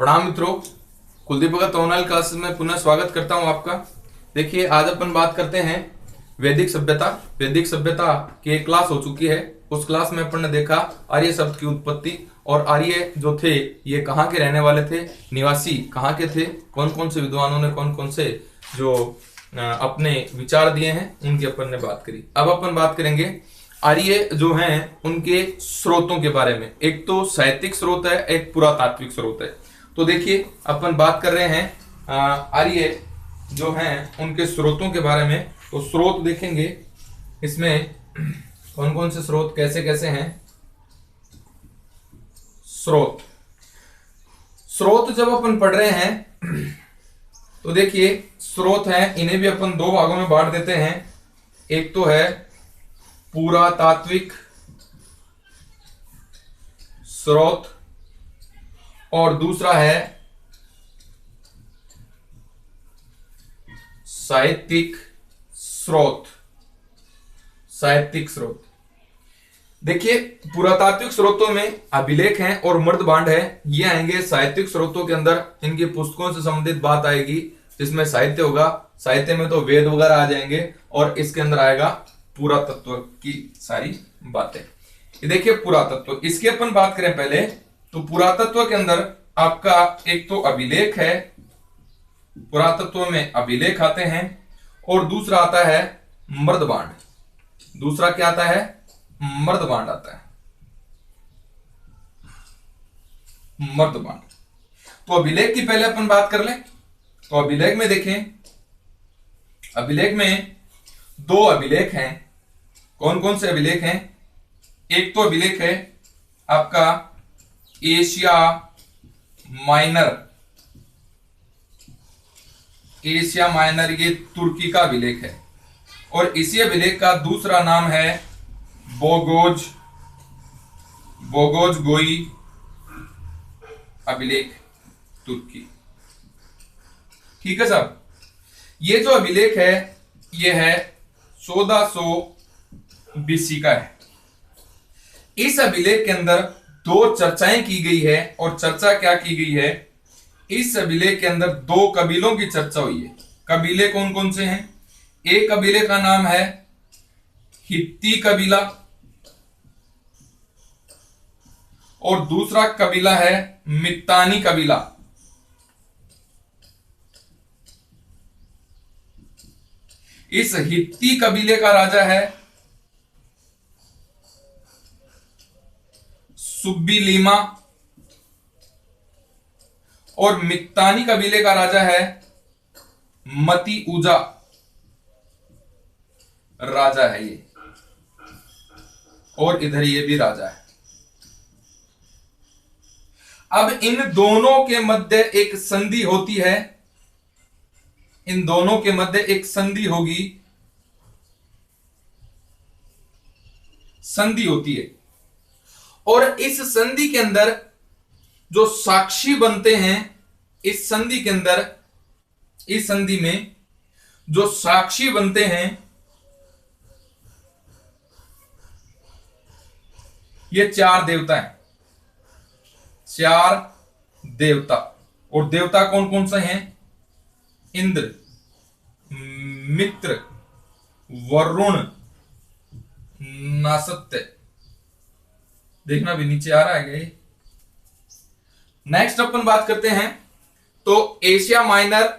प्रणाम मित्रों, कुलदीप भगत online classes में पुनः स्वागत करता हूं आपका। देखिए, आज अपन बात करते हैं वैदिक सभ्यता। वैदिक सभ्यता की एक क्लास हो चुकी है। उस क्लास में अपन ने देखा आर्य शब्द की उत्पत्ति और आर्य जो थे ये कहाँ के रहने वाले थे, निवासी कहाँ के थे, कौन कौन से विद्वानों ने कौन कौन से जो अपने विचार दिए हैं उनकी अपन ने बात करी। अब अपन बात करेंगे आर्य जो हैं उनके स्रोतों के बारे में। एक तो साहित्यिक स्रोत है, एक पुरातात्विक स्रोत है। तो देखिए, अपन बात कर रहे हैं आर्य जो हैं उनके स्रोतों के बारे में। तो स्रोत देखेंगे इसमें कौन कौन से स्रोत कैसे कैसे हैं। स्रोत जब अपन पढ़ रहे हैं तो देखिए, स्रोत हैं, इन्हें भी अपन दो भागों में बांट देते हैं। एक तो है पुरातात्विक स्रोत और दूसरा है साहित्यिक स्रोत। साहित्यिक स्रोत देखिए, पुरातात्विक स्रोतों में अभिलेख हैं और मृदभांड है, ये आएंगे। साहित्यिक स्रोतों के अंदर इनकी पुस्तकों से संबंधित बात आएगी, जिसमें साहित्य होगा। साहित्य में तो वेद वगैरह आ जाएंगे और इसके अंदर आएगा पुरातत्व की सारी बातें। ये देखिए पुरातत्व, इसकी अपन बात करें पहले तो पुरातत्व के अंदर आपका एक तो अभिलेख है, पुरातत्व में अभिलेख आते हैं, और दूसरा आता है मृदभांड। दूसरा क्या आता है? मृदभांड आता है, मृदभांड। तो अभिलेख की पहले अपन बात कर लें। तो अभिलेख में देखें, अभिलेख में दो अभिलेख हैं। कौन कौन से अभिलेख हैं? एक तो अभिलेख है आपका एशिया माइनर। एशिया माइनर ये तुर्की का अभिलेख है, और इसी अभिलेख का दूसरा नाम है बोगोज गोई अभिलेख, तुर्की। ठीक है साहब। ये जो अभिलेख है ये है 1400 बीसी का है। इस अभिलेख के अंदर दो चर्चाएं की गई है, और चर्चा क्या की गई है? इस अभिलेख के अंदर दो कबीलों की चर्चा हुई है। कबीले कौन कौन से हैं? एक कबीले का नाम है हित्ती कबीला, और दूसरा कबीला है मित्तानी कबीला। इस हित्ती कबीले का राजा है सुब्बीलीमा, और मित्तानी कबीले का राजा है मती ऊजा राजा है ये, और इधर ये भी राजा है। अब इन दोनों के मध्य एक संधि होती है, इन दोनों के मध्य एक संधि होगी, संधि होती है, और इस संधि के अंदर जो साक्षी बनते हैं, इस संधि के अंदर, इस संधि में जो साक्षी बनते हैं ये चार देवता हैं। चार देवता, और देवता कौन कौन से हैं? इंद्र, मित्र, वरुण, नासत्य। देखना भी नीचे आ रहा है ये। नेक्स्ट अपन बात करते हैं। तो एशिया माइनर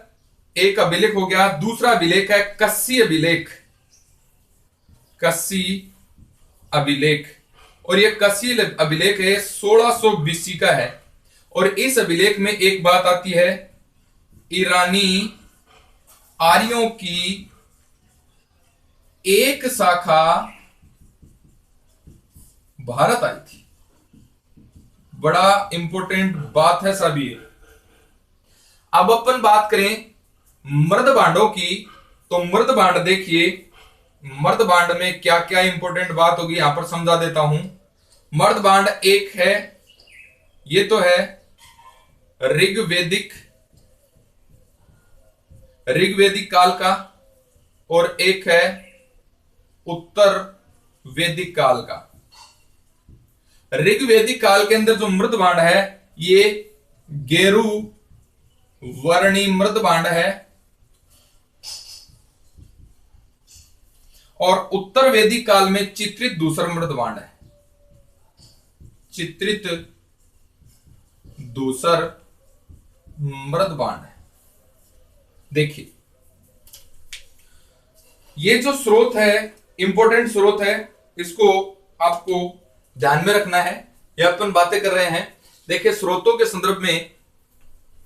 एक अभिलेख हो गया। दूसरा अभिलेख है कस्सी अभिलेख। कस्सी अभिलेख, और ये कस्सी अभिलेख है 1600 बीसी का है। और इस अभिलेख में एक बात आती है, ईरानी आर्यों की एक शाखा भारत आई थी। बड़ा इंपॉर्टेंट बात है सभी। अब अपन बात करें मृदभांडों की। तो मृदभांड देखिए, मृदभांड में क्या क्या इंपॉर्टेंट बात होगी यहां पर समझा देता हूं। मृदभांड एक है, ये तो है ऋग्वेदिक काल का, और एक है उत्तर वैदिक काल का। ऋग्वेदिक काल के अंदर जो मृदभांड है ये गेरु वर्णी मृद भांड है और उत्तर वैदिक काल में चित्रित दूसर मृद भांड है। चित्रित दूसर मृद भांड है। देखिए ये जो स्रोत है इंपॉर्टेंट स्रोत है, इसको आपको ध्यान में रखना है। ये अपन बातें कर रहे हैं, देखिए स्रोतों के संदर्भ में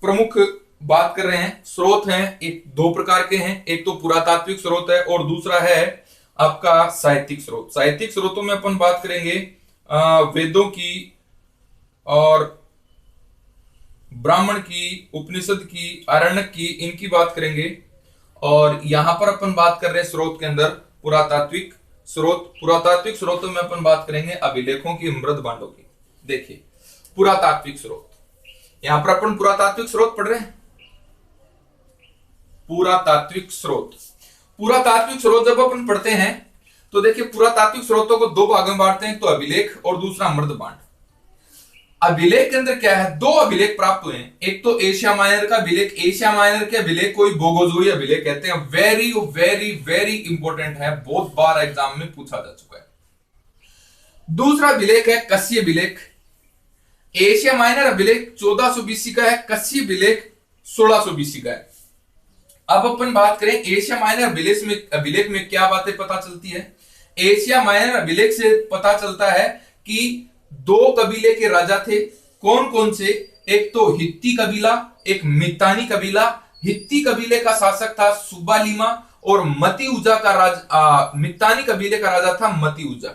प्रमुख बात कर रहे हैं। स्रोत हैं एक दो प्रकार के हैं, एक तो पुरातात्विक स्रोत है और दूसरा है आपका साहित्यिक स्रोत। साहित्यिक स्रोतों में अपन बात करेंगे वेदों की और ब्राह्मण की, उपनिषद की, आरण्यक की, इनकी बात करेंगे। और यहां पर अपन बात कर रहे हैं स्रोत के अंदर पुरातात्विक स्रोत। पुरातात्विक स्रोतों में अपन बात करेंगे अभिलेखों की, मृद भांडों की। देखिए पुरातात्विक स्रोत, यहां पर अपन पुरातात्विक स्रोत पढ़ रहे हैं। पुरातात्विक स्रोत, पुरातात्विक स्रोत जब अपन पढ़ते हैं तो देखिए पुरातात्विक स्रोतों को दो भागों में बांटते हैं, तो अभिलेख और दूसरा मृद भांड। अभिलेख के अंदर क्या है, दो अभिलेख प्राप्त हुए हैं। एक तो एशिया माइनर का अभिलेख, एशिया माइनर के अभिलेख को बोगोजोई अभिलेख कहते हैं। वेरी वेरी वेरी इंपॉर्टेंट है, बहुत बार एग्जाम में पूछा जा चुका है। दूसरा अभिलेख है कस्य अभिलेख। एशिया माइनर अभिलेख 1400 बीसी का है, कस्य अभिलेख 1600 बीसी का है। अब अपन बात करें एशिया माइनर अभिलेख में क्या बातें पता चलती है। एशिया माइनर अभिलेख से पता चलता है कि दो कबीले के राजा थे। कौन कौन से, एक तो हित्ती कबीला, एक मितानी कबीला। हित्ती कबीले का शासक था सुबालिमा और मतीउजा का मितानी कबीले का राजा था मतीउजा।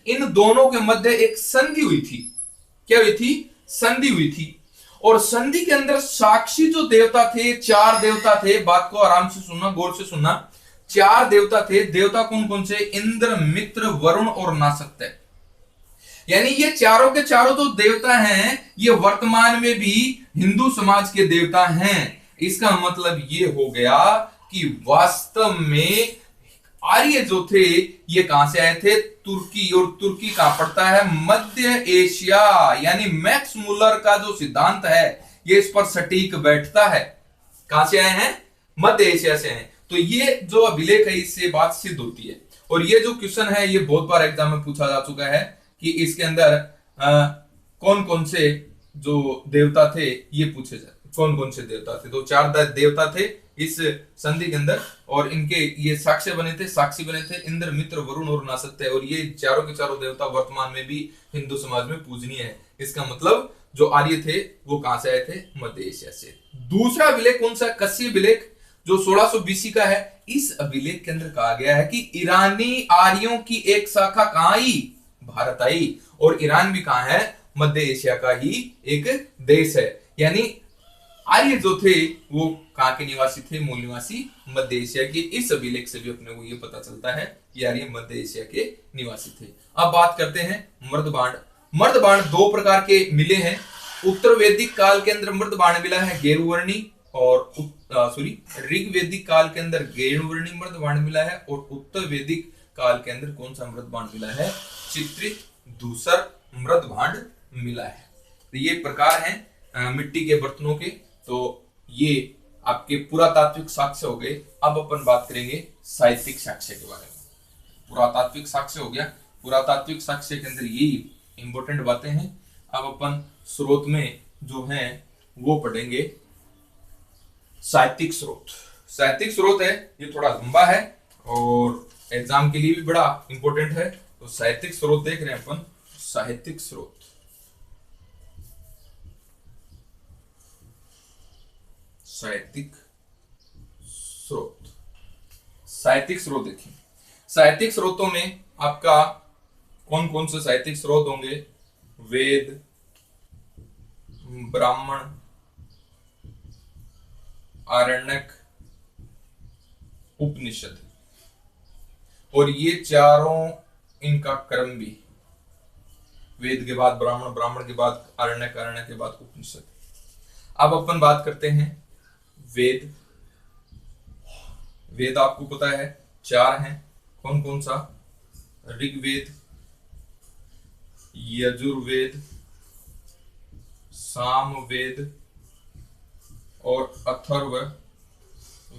इन दोनों के मध्य एक संधि हुई थी। क्या हुई थी, संधि हुई थी। और संधि के अंदर साक्षी जो देवता थे, चार देवता थे, बात को आराम से सुनना, गौर से सुनना। चार देवता थे। देवता कौन कौन से, इंद्र, मित्र, वरुण और नासत्य। यानी ये चारों के चारों जो देवता हैं ये वर्तमान में भी हिंदू समाज के देवता हैं। इसका मतलब ये हो गया कि वास्तव में आर्य जो थे ये कहां से आए थे, तुर्की। और तुर्की कहां पड़ता है, मध्य एशिया। यानी मैक्स मुलर का जो सिद्धांत है ये इस पर सटीक बैठता है। कहां से आए हैं, मध्य एशिया से हैं। तो ये जो अभिलेख है इससे बात सिद्ध होती है। और ये जो क्वेश्चन है ये बहुत बार एग्जाम में पूछा जा चुका है कि इसके अंदर कौन कौन से जो देवता थे ये पूछे जाते, कौन कौन से देवता थे। तो चार देवता थे इस संधि के अंदर और इनके ये साक्षी बने थे इंद्र, मित्र, वरुण और नासत्य। और ये चारों के चारों देवता वर्तमान में भी हिंदू समाज में पूजनीय है। इसका मतलब जो आर्य थे वो कहां से आए थे, मध्य एशिया से। दूसरा अभिलेख कौन सा, कस्य अभिलेख जो 1600 बीसी का है। इस अभिलेख के अंदर कहा गया है कि ईरानी आर्यों की एक शाखा कहां आई, भारत आई। और ईरान भी कहां है, मध्य एशिया का ही एक देश है। यानी आर्य जो थे वो कहां के निवासी थे, मूल निवासी मध्य एशिया के। इस अभिलेख से भी अपने को ये पता चलता है कि आर्य मध्य एशिया के निवासी थे। अब बात करते हैं मृद भांड। मृद भांड दो प्रकार के मिले हैं। उत्तर वैदिक काल के अंदर मृद भांड मिला है गेरुवर्णी और ऋग वैदिक काल के अंदर गेरुवर्णी मृद भांड मिला है। और उत्तर वैदिक काल के अंदर कौन सा मृद भांड मिला है, चित्रित दूसर मृद भांड मिला है। तो ये प्रकार हैं मिट्टी के बर्तनों के। तो ये आपके पुरातात्विक साक्ष्य हो गए। अब अपन बात करेंगे साहित्यिक साक्ष्य के बारे में। पुरातात्विक साक्ष्य हो गया, पुरातात्विक साक्ष्य के अंदर यही इंपॉर्टेंट बातें हैं। अब अपन स्रोत में जो हैं वो पढ़ेंगे साहित्यिक स्रोत। साहित्यिक स्रोत है ये थोड़ा लंबा है और एग्जाम के लिए भी बड़ा इंपॉर्टेंट है। तो साहित्यिक स्रोत देख रहे हैं अपन, साहित्यिक स्रोत। साहित्यिक स्रोत, साहित्यिक स्रोत देखिए। साहित्यिक स्रोतों में आपका कौन कौन से साहित्यिक स्रोत होंगे, वेद, ब्राह्मण, आरण्यक, उपनिषद। और ये चारों इनका क्रम भी, वेद के बाद ब्राह्मण, ब्राह्मण के बाद आरण्यक, आरण्यक के बाद उपनिषद। अब अपन बात करते हैं वेद। वेद आपको पता है चार हैं, कौन कौन सा, ऋग्वेद, यजुर्वेद, सामवेद और अथर्व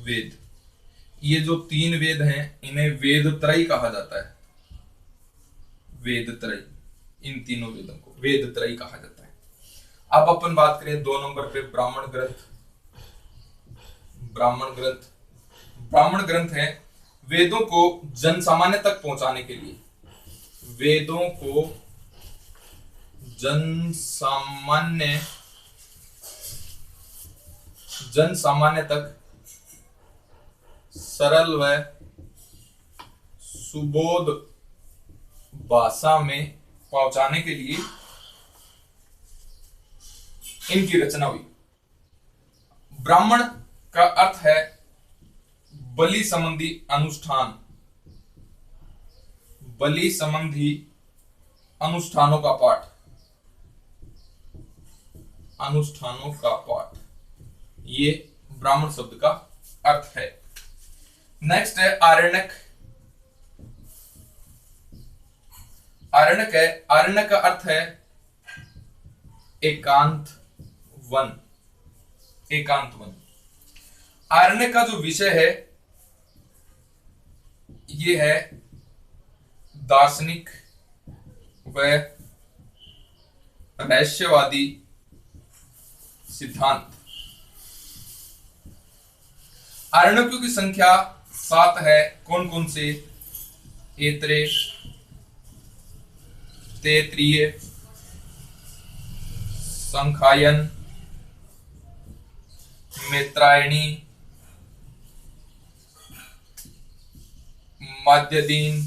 वेद। ये जो तीन वेद हैं इन्हें वेद त्रयी कहा जाता है। वेद त्रयी, इन तीनों वेदों को वेद त्रयी कहा जाता है। अब अपन बात करें 2 नंबर पे ब्राह्मण ग्रंथ। ब्राह्मण ग्रंथ, ब्राह्मण ग्रंथ है वेदों को जन सामान्य तक पहुंचाने के लिए, वेदों को जन सामान्य तक सरल व सुबोध भाषा में पहुंचाने के लिए इनकी रचना हुई। ब्राह्मण का अर्थ है बलि संबंधी अनुष्ठान, बलि संबंधी अनुष्ठानों का पाठ, अनुष्ठानों का पाठ, ये ब्राह्मण शब्द का अर्थ है। नेक्स्ट है आरण्यक। आरण्यक है, आरण्यक का अर्थ है एकांत वन, एकांत वन। आरण्यक का जो विषय है ये है दार्शनिक व रहस्यवादी सिद्धांत। आरण्यकों की संख्या 7 है। कौन कौन से? ऐत्रेय, तैत्तिरीय, संखायन, मैत्रायणी, मध्यदीन,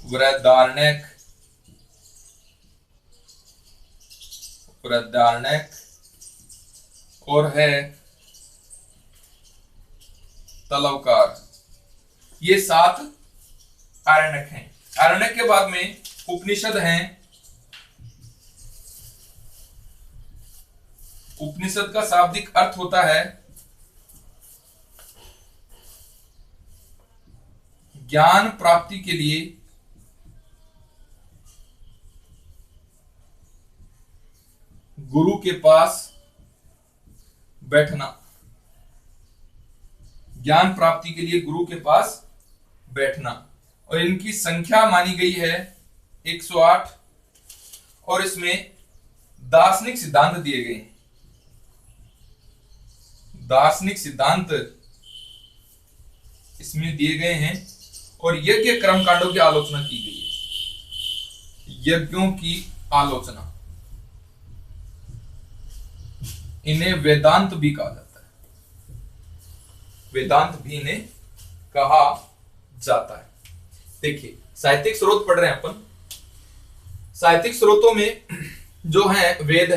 बृहदारण्यक, और है तलवकार। ये 7 आरण्यक हैं। आरण्यक के बाद में उपनिषद हैं। उपनिषद का शाब्दिक अर्थ होता है ज्ञान प्राप्ति के लिए गुरु के पास बैठना, ज्ञान प्राप्ति के लिए गुरु के पास बैठना। और इनकी संख्या मानी गई है 108 और इसमें दार्शनिक सिद्धांत दिए गए हैं। दार्शनिक सिद्धांत इसमें दिए गए हैं और यज्ञ कर्मकांडों की आलोचना की गई है। यज्ञों की आलोचना, इन्हें वेदांत भी कहा जाता है। वेदांत भी इन्हें कहा जाता है। देखिए साहित्यिक स्रोत पढ़ रहे हैं अपन। साहित्यिक स्रोतों में जो है वेद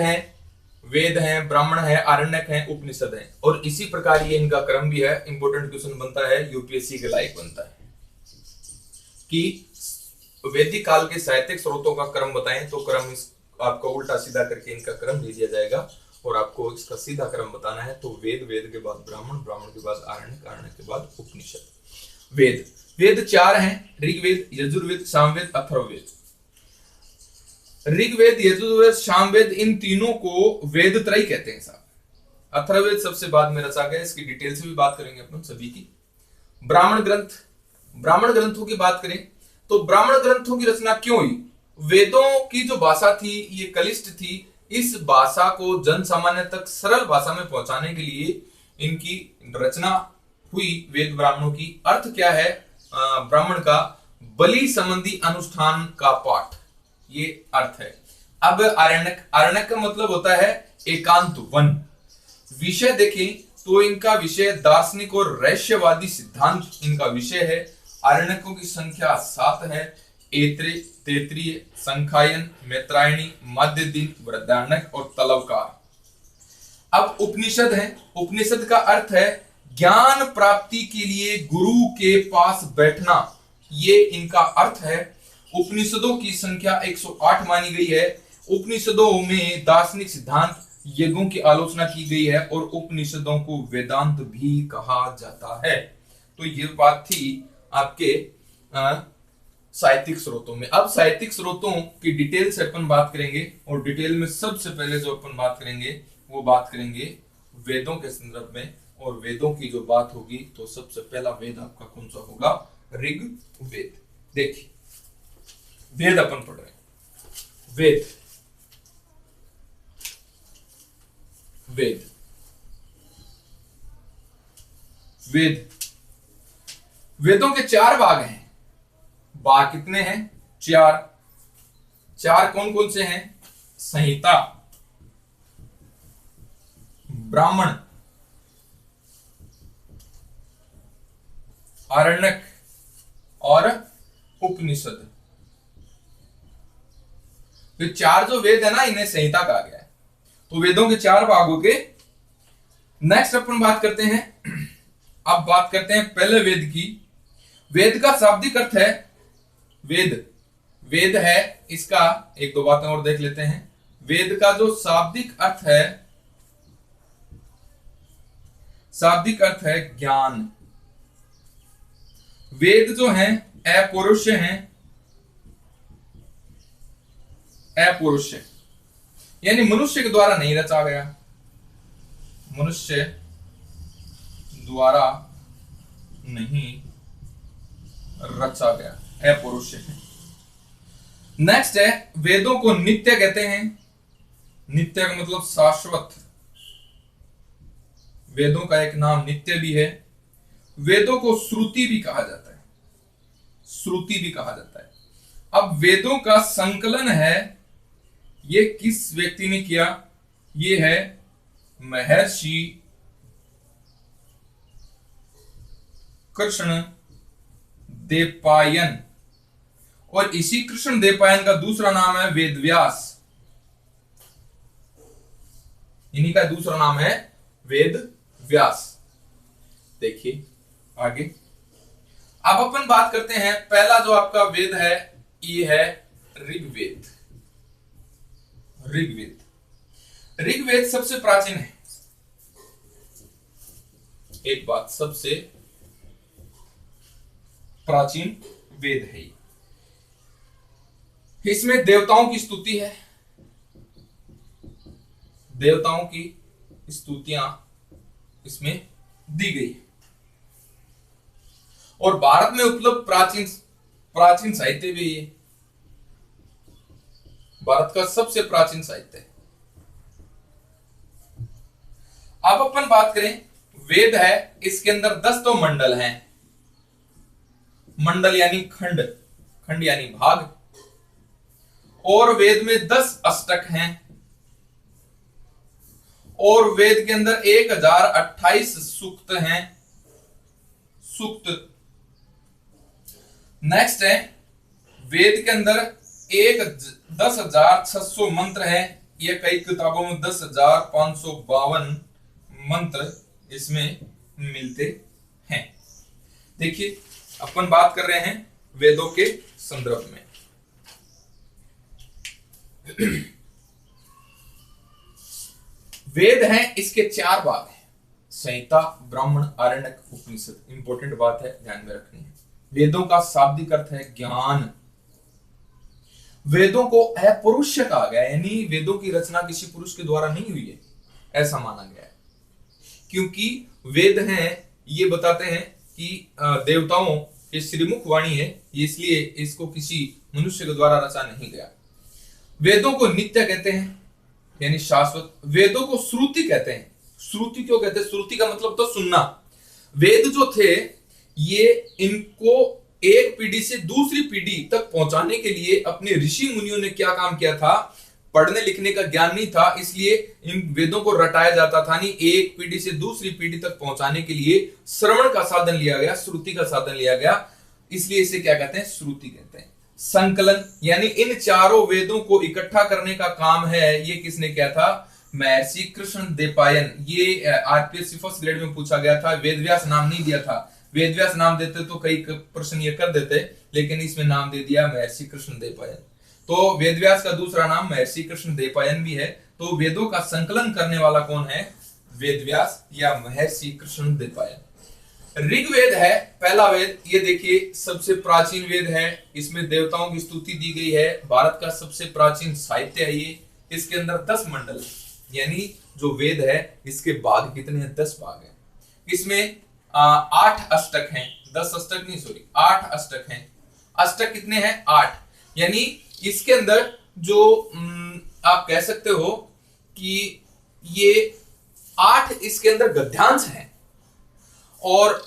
हैं, ब्राह्मण है, आरण्यक है, उपनिषद है। और इसी प्रकार ये इनका क्रम भी है। इंपॉर्टेंट क्वेश्चन बनता है, यूपीएससी के लायक बनता है कि वैदिक काल के साहित्यिक स्रोतों का क्रम बताएं, तो क्रम आपको उल्टा सीधा करके इनका क्रम दे दिया जाएगा और आपको इसका सीधा क्रम बताना है। तो वेद, वेद के बाद ब्राह्मण, ब्राह्मण के बाद आरण्यक, आरण्यक के बाद उपनिषद। वेद 4 हैं, ऋग्वेद, यजुर्वेद, सामवेद, अथर्ववेद। ऋग्वेद, यजुर्वेद, सामवेद, इन तीनों को वेद त्रयी कहते हैं साहब। अथर्ववेद सबसे बाद में रचा गया, इसकी डिटेल से भी बात करेंगे अपन सभी की। ब्राह्मण ग्रंथ, ब्राह्मण ग्रंथों की बात करें तो ब्राह्मण ग्रंथों की रचना क्यों हुई? वेदों की जो भाषा थी ये कलिष्ठ थी। इस भाषा को जन सामान्य तक सरल भाषा में पहुंचाने के लिए इनकी रचना हुई वेद ब्राह्मणों की। अर्थ क्या है ब्राह्मण का? बलि संबंधी अनुष्ठान का पाठ, ये अर्थ है। अब आरण्यक, आरण्यक का मतलब होता है एकांत वन। विषय देखें तो इनका विषय दार्शनिक और रहस्यवादी सिद्धांत इनका विषय है। आरण्यकों की संख्या 7 है। ऐत्रेय, तैत्तिरीय, संखायन, मैत्रायणी, मध्यदीन, बृहदारण्यक और तलवकार। अब उपनिषद है। उपनिषद का अर्थ है ज्ञान प्राप्ति के लिए गुरु के पास बैठना, ये इनका अर्थ है। उपनिषदों की संख्या 108 मानी गई है। उपनिषदों में दार्शनिक सिद्धांत, यज्ञों की आलोचना की गई है और उपनिषदों को वेदांत भी कहा जाता है। तो ये बात थी आपके साहित्यिक स्रोतों में। अब साहित्यिक स्रोतों की डिटेल से अपन बात करेंगे और डिटेल में सबसे पहले जो अपन बात करेंगे वो बात करेंगे वेदों के संदर्भ में। और वेदों की जो बात होगी तो सबसे पहला वेद आपका कौन सा होगा? ऋग्वेद। देखिए वेद अपन पढ़ रहे हैं, वेद वेद वेद वेदों के 4 भाग हैं। भाग कितने हैं? 4। 4 कौन कौन से हैं? संहिता, ब्राह्मण, आरण्यक और उपनिषद। तो 4 जो वेद है ना, इन्हें संहिता कहा गया है। तो वेदों के 4 भाग हो गए। नेक्स्ट अपन बात करते हैं, अब बात करते हैं पहले वेद की। वेद का शाब्दिक अर्थ है, वेद है, इसका एक दो बातें और देख लेते हैं। वेद का जो शाब्दिक अर्थ है, शाब्दिक अर्थ है ज्ञान। वेद जो हैं अपौरुष हैं, अपौरुष यानी मनुष्य के द्वारा नहीं रचा गया, मनुष्य द्वारा नहीं रचा गया, अपौरुष है। नेक्स्ट है, वेदों को नित्य कहते हैं। नित्य का मतलब शाश्वत। वेदों का एक नाम नित्य भी है। वेदों को श्रुति भी कहा जाता है, श्रुति भी कहा जाता है। अब वेदों का संकलन है, ये किस व्यक्ति ने किया? ये है महर्षि कृष्ण देवपायन। और इसी कृष्ण देवपायन का दूसरा नाम है वेदव्यास। इन्हीं का दूसरा नाम है वेदव्यास। देखिए आगे, अब अपन बात करते हैं, पहला जो आपका वेद है ये है ऋग्वेद। ऋग्वेद, ऋग्वेद सबसे प्राचीन है। एक बात, सबसे प्राचीन वेद है। इसमें देवताओं की स्तुति है, देवताओं की स्तुतियां इसमें दी गई। और भारत में उपलब्ध प्राचीन साहित्य भी है, भारत का सबसे प्राचीन साहित्य है। अब अपन बात करें, वेद है, इसके अंदर 10 तो मंडल हैं। मंडल यानी खंड, खंड यानी भाग। और वेद में 10 अष्टक हैं। और वेद के अंदर 1028 सूक्त हैं, सूक्त। नेक्स्ट है, वेद के अंदर 10,600 मंत्र है। ये कई किताबों में 10,552 मंत्र इसमें मिलते हैं। देखिए अपन बात कर रहे हैं वेदों के संदर्भ में। वेद हैं, इसके 4 भाग हैं, संहिता, ब्राह्मण, आरण्यक, उपनिषद। इंपॉर्टेंट बात है, ध्यान में रखनी है। वेदों का शाब्दिक अर्थ है ज्ञान। वेदों को अपौरुष कहा गया, यानी वेदों की रचना किसी पुरुष के द्वारा नहीं हुई है, ऐसा माना गया है। क्योंकि वेद हैं, ये बताते हैं कि देवताओं की श्रीमुख वाणी है, इसलिए इसको किसी मनुष्य के द्वारा रचा नहीं गया। वेदों को नित्य कहते हैं, यानी शाश्वत। वेदों को श्रुति कहते हैं। श्रुति क्यों कहते हैं? श्रुति का मतलब तो सुनना। वेद जो थे, ये इनको एक पीढ़ी से दूसरी पीढ़ी तक पहुंचाने के लिए अपने ऋषि मुनियों ने क्या काम किया था? पढ़ने लिखने का ज्ञान नहीं था, इसलिए इन वेदों को रटाया जाता था नहीं। एक पीढ़ी से दूसरी पीढ़ी तक पहुंचाने के लिए श्रवण का साधन लिया गया, श्रुति का साधन लिया गया, इसलिए इसे क्या कहते हैं? श्रुति कहते हैं। संकलन यानी इन चारों वेदों को इकट्ठा करने का काम है, ये किसने किया था? महर्षि कृष्ण देवपायन। ये आरपीएससी फर्स्ट ग्रेड में पूछा गया था। वेदव्यास नाम नहीं दिया था, वेदव्यास नाम देते तो कई प्रश्न ये कर देते, लेकिन इसमें नाम दे दिया महर्षि कृष्ण देवपायन। तो वेदव्यास का दूसरा नाम महर्षि कृष्ण देवपायन भी है। तो वेदों का संकलन करने वाला कौन है? वेदव्यास या महर्षि कृष्ण देवपायन। ऋग्वेद है पहला वेद, ये देखिए सबसे प्राचीन वेद है, इसमें देवताओं की स्तुति दी गई है। भारत का सबसे प्राचीन साहित्य है ये। इसके अंदर 10 मंडल, यानी जो वेद है इसके भाग कितने हैं? 10 भाग हैं। इसमें 8 अष्टक हैं, 10 अष्टक नहीं, सॉरी 8 अष्टक हैं। अष्टक कितने हैं? 8। यानी इसके अंदर जो आप कह सकते हो कि ये 8 इसके अंदर गद्यांश हैं और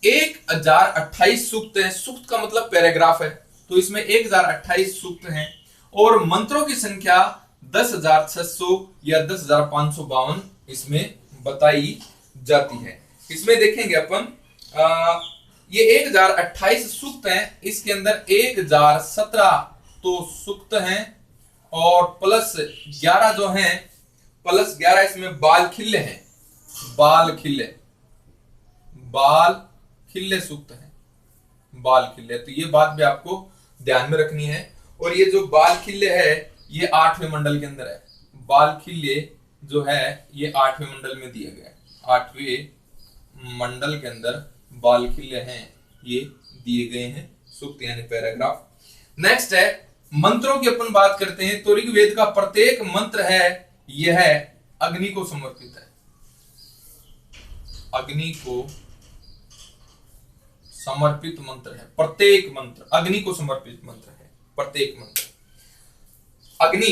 1028 सूक्त हैं। सूक्त का मतलब पैराग्राफ है, तो इसमें 1028 सूक्त हैं और मंत्रों की संख्या 10,600 या 10,552 इसमें बताई जाती है। इसमें देखेंगे अपन ये 1028 सूक्त हैं, इसके अंदर 1017 तो सूक्त हैं और प्लस 11 जो हैं, प्लस 11 इसमें बाल खिल्ले हैं। बाल खिल्ले सूक्त हैं, बाल खिल्ले। तो ये बात भी आपको ध्यान में रखनी है। और ये जो बाल खिल्ले है ये 8वें मंडल के अंदर है। बाल खिल्ले जो है ये 8वें मंडल में दिया गया है। 8वें मंडल के अंदर बाल खिल्ले हैं, ये दिए गए हैं सूक्त यानी पैराग्राफ। नेक्स्ट है मंत्रों की अपन बात करते हैं तो ऋग्वेद का प्रत्येक मंत्र है यह अग्नि को समर्पित है। अग्नि को समर्पित मंत्र है। प्रत्येक मंत्र अग्नि को समर्पित मंत्र है। प्रत्येक मंत्र अग्नि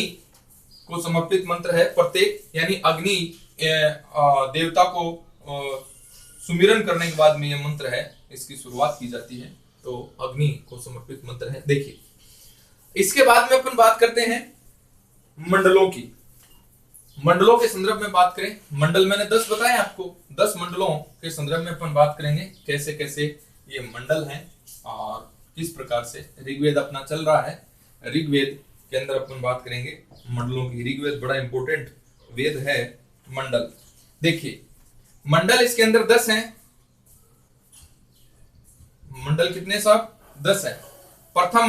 को समर्पित मंत्र है। प्रत्येक यानी अग्नि देवता को सुमिरन करने के बाद में यह मंत्र है इसकी शुरुआत की जाती है, तो अग्नि को समर्पित मंत्र है। देखिए इसके बाद में अपन बात करते हैं मंडलों की। मंडलों के संदर्भ में बात करें, मंडल मैंने 10 बताए आपको, 10 मंडलों के संदर्भ में अपन बात करेंगे कैसे कैसे ये मंडल हैं और किस प्रकार से ऋग्वेद अपना चल रहा है। ऋग्वेद के अंदर अपन बात करेंगे मंडलों की। ऋग्वेद बड़ा इंपॉर्टेंट वेद है। मंडल देखिए, मंडल इसके अंदर 10 हैं। मंडल कितने साहब? 10 है। प्रथम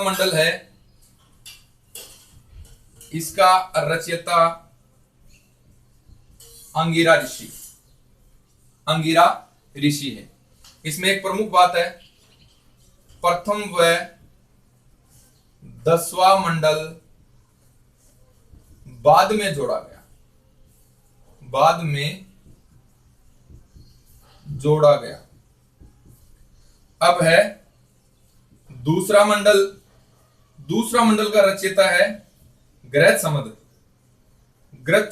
मंडल है, इसका रचयिता अंगिरा ऋषि है। इसमें एक प्रमुख बात है, प्रथम व 10वां मंडल बाद में जोड़ा गया। अब है दूसरा मंडल का रचयिता है ग्रथ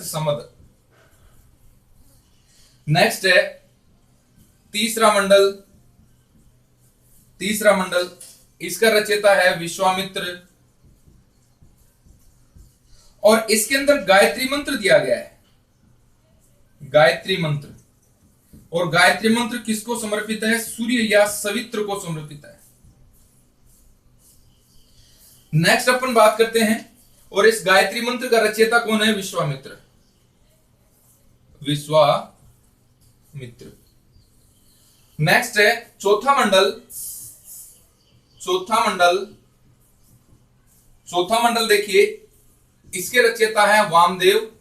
समद। नेक्स्ट है तीसरा मंडल, इसका रचयिता है विश्वामित्र और इसके अंदर गायत्री मंत्र दिया गया है। गायत्री मंत्र, और गायत्री मंत्र किसको समर्पित है? सूर्य या सवित्र को समर्पित है। नेक्स्ट अपन बात करते हैं, और इस गायत्री मंत्र का रचयिता कौन है? विश्वामित्र। नेक्स्ट है चौथा मंडल देखिए, इसके रचयिता है वामदेव।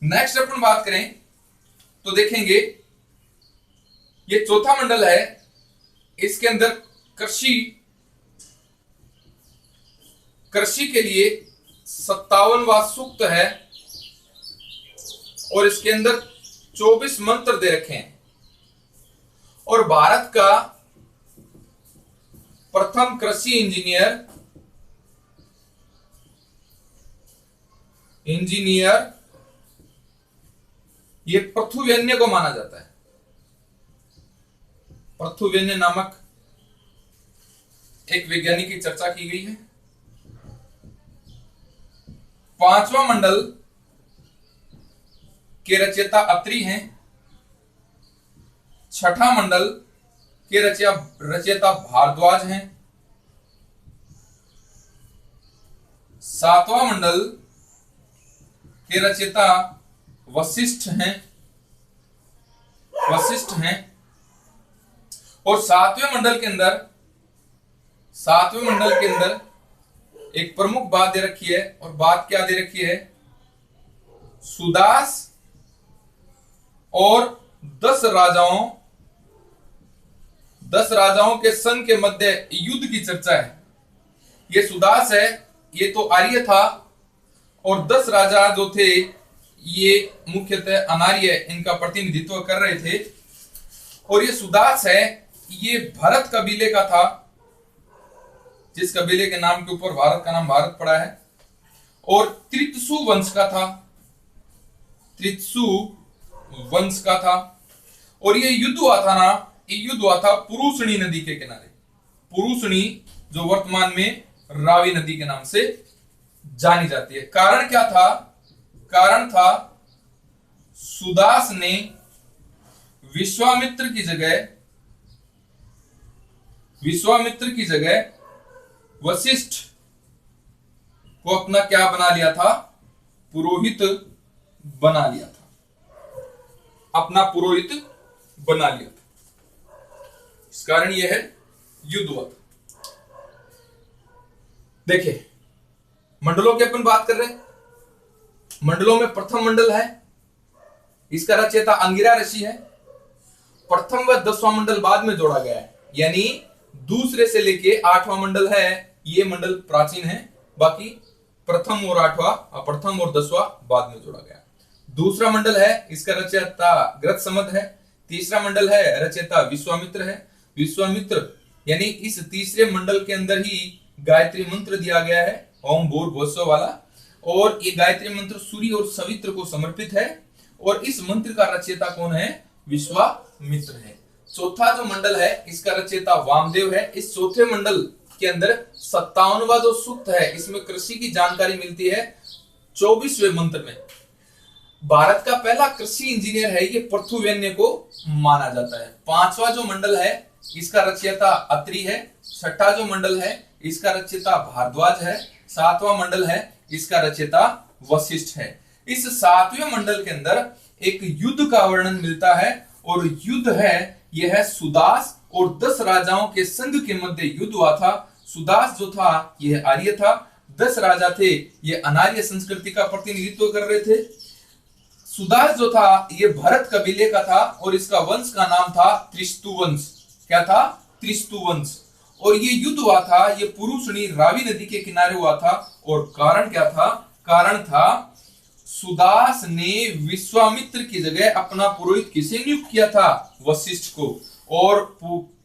नेक्स्ट अपन बात करें तो देखेंगे ये चौथा मंडल है, इसके अंदर कृषि के लिए 57वां सूक्त है और इसके अंदर 24 मंत्र दे रखे हैं। और भारत का प्रथम कृषि इंजीनियर ये पृथुव्यन्य को माना जाता है। पृथुव्यन्य नामक एक वैज्ञानिक की चर्चा की गई है। 5वां मंडल के रचयिता अत्रि हैं। 6ठा मंडल के रचयिता भारद्वाज हैं। 7वां मंडल के रचयिता वशिष्ठ हैं। और 7वें मंडल के अंदर एक प्रमुख बात दे रखी है, और बात क्या दे रखी है? सुदास और 10 राजाओं के संघ के मध्य युद्ध की चर्चा है। ये सुदास है, ये तो आर्य था, और 10 राजा जो थे ये मुख्यतः अनार्य इनका प्रतिनिधित्व कर रहे थे। और ये सुदास है, ये भरत कबीले का था, जिस कबीले के नाम के ऊपर भारत का नाम भारत पड़ा है, और त्रितसु वंश का था, त्रितसु वंश का था। और ये युद्ध हुआ था ना, ये युद्ध हुआ था पुरुषणी नदी के किनारे। पुरुषणी जो वर्तमान में रावी नदी के नाम से जानी जाती है। कारण क्या था? कारण था सुदास ने विश्वामित्र की जगह वशिष्ठ को अपना क्या बना लिया था? पुरोहित बना लिया था, अपना पुरोहित बना लिया था। इस कारण यह है युद्ध हुआ था। देखिए, मंडलों की अपन बात कर रहे हैं। मंडलों में प्रथम मंडल है, इसका रचयिता अंगिरा ऋषि है। प्रथम व 10वां मंडल बाद में जोड़ा गया है, यानी दूसरे से लेके 8वां मंडल है, ये मंडल प्राचीन है। बाकी प्रथम और 10वां बाद में जोड़ा गया। दूसरा मंडल है, इसका रचयिता ग्रतसमद है। तीसरा मंडल है, रचयिता विश्वामित्र है। विश्वामित्र यानी इस तीसरे मंडल के अंदर ही गायत्री मंत्र दिया गया है, ओम भूर्भुवस्सुः वाला। और ये गायत्री मंत्र सूर्य और सवित्र को समर्पित है। और इस मंत्र का रचयिता कौन है? विश्वामित्र है। चौथा जो मंडल है, इसका रचयिता वामदेव है। इस चौथे मंडल के अंदर 57वां जो सूक्त है, इसमें कृषि की जानकारी मिलती है 24वें मंत्र में। भारत का पहला कृषि इंजीनियर है ये पृथुव्यन्य को माना जाता है। 5वां जो मंडल है, इसका रचयिता अत्रि है। 6ठा जो मंडल है, इसका रचयिता भारद्वाज है। 7वां मंडल है, इसका रचयिता वशिष्ठ है। इस 7वें मंडल के अंदर एक युद्ध का वर्णन मिलता है, और युद्ध है यह सुदास और 10 राजाओं के संघ के मध्य युद्ध हुआ था। सुदास जो था यह आर्य था, 10 राजा थे ये अनार्य संस्कृति का प्रतिनिधित्व कर रहे थे। सुदास जो था ये भरत कबीले का था, और इसका वंश का नाम था त्रिस्तु वंश। क्या था? त्रिस्तु वंश। और ये युद्ध हुआ था, ये पुरुषणी रावी नदी के किनारे हुआ था। और कारण क्या था? कारण था सुदास ने विश्वामित्र की जगह अपना पुरोहित किसे नियुक्त किया था? वशिष्ठ को। और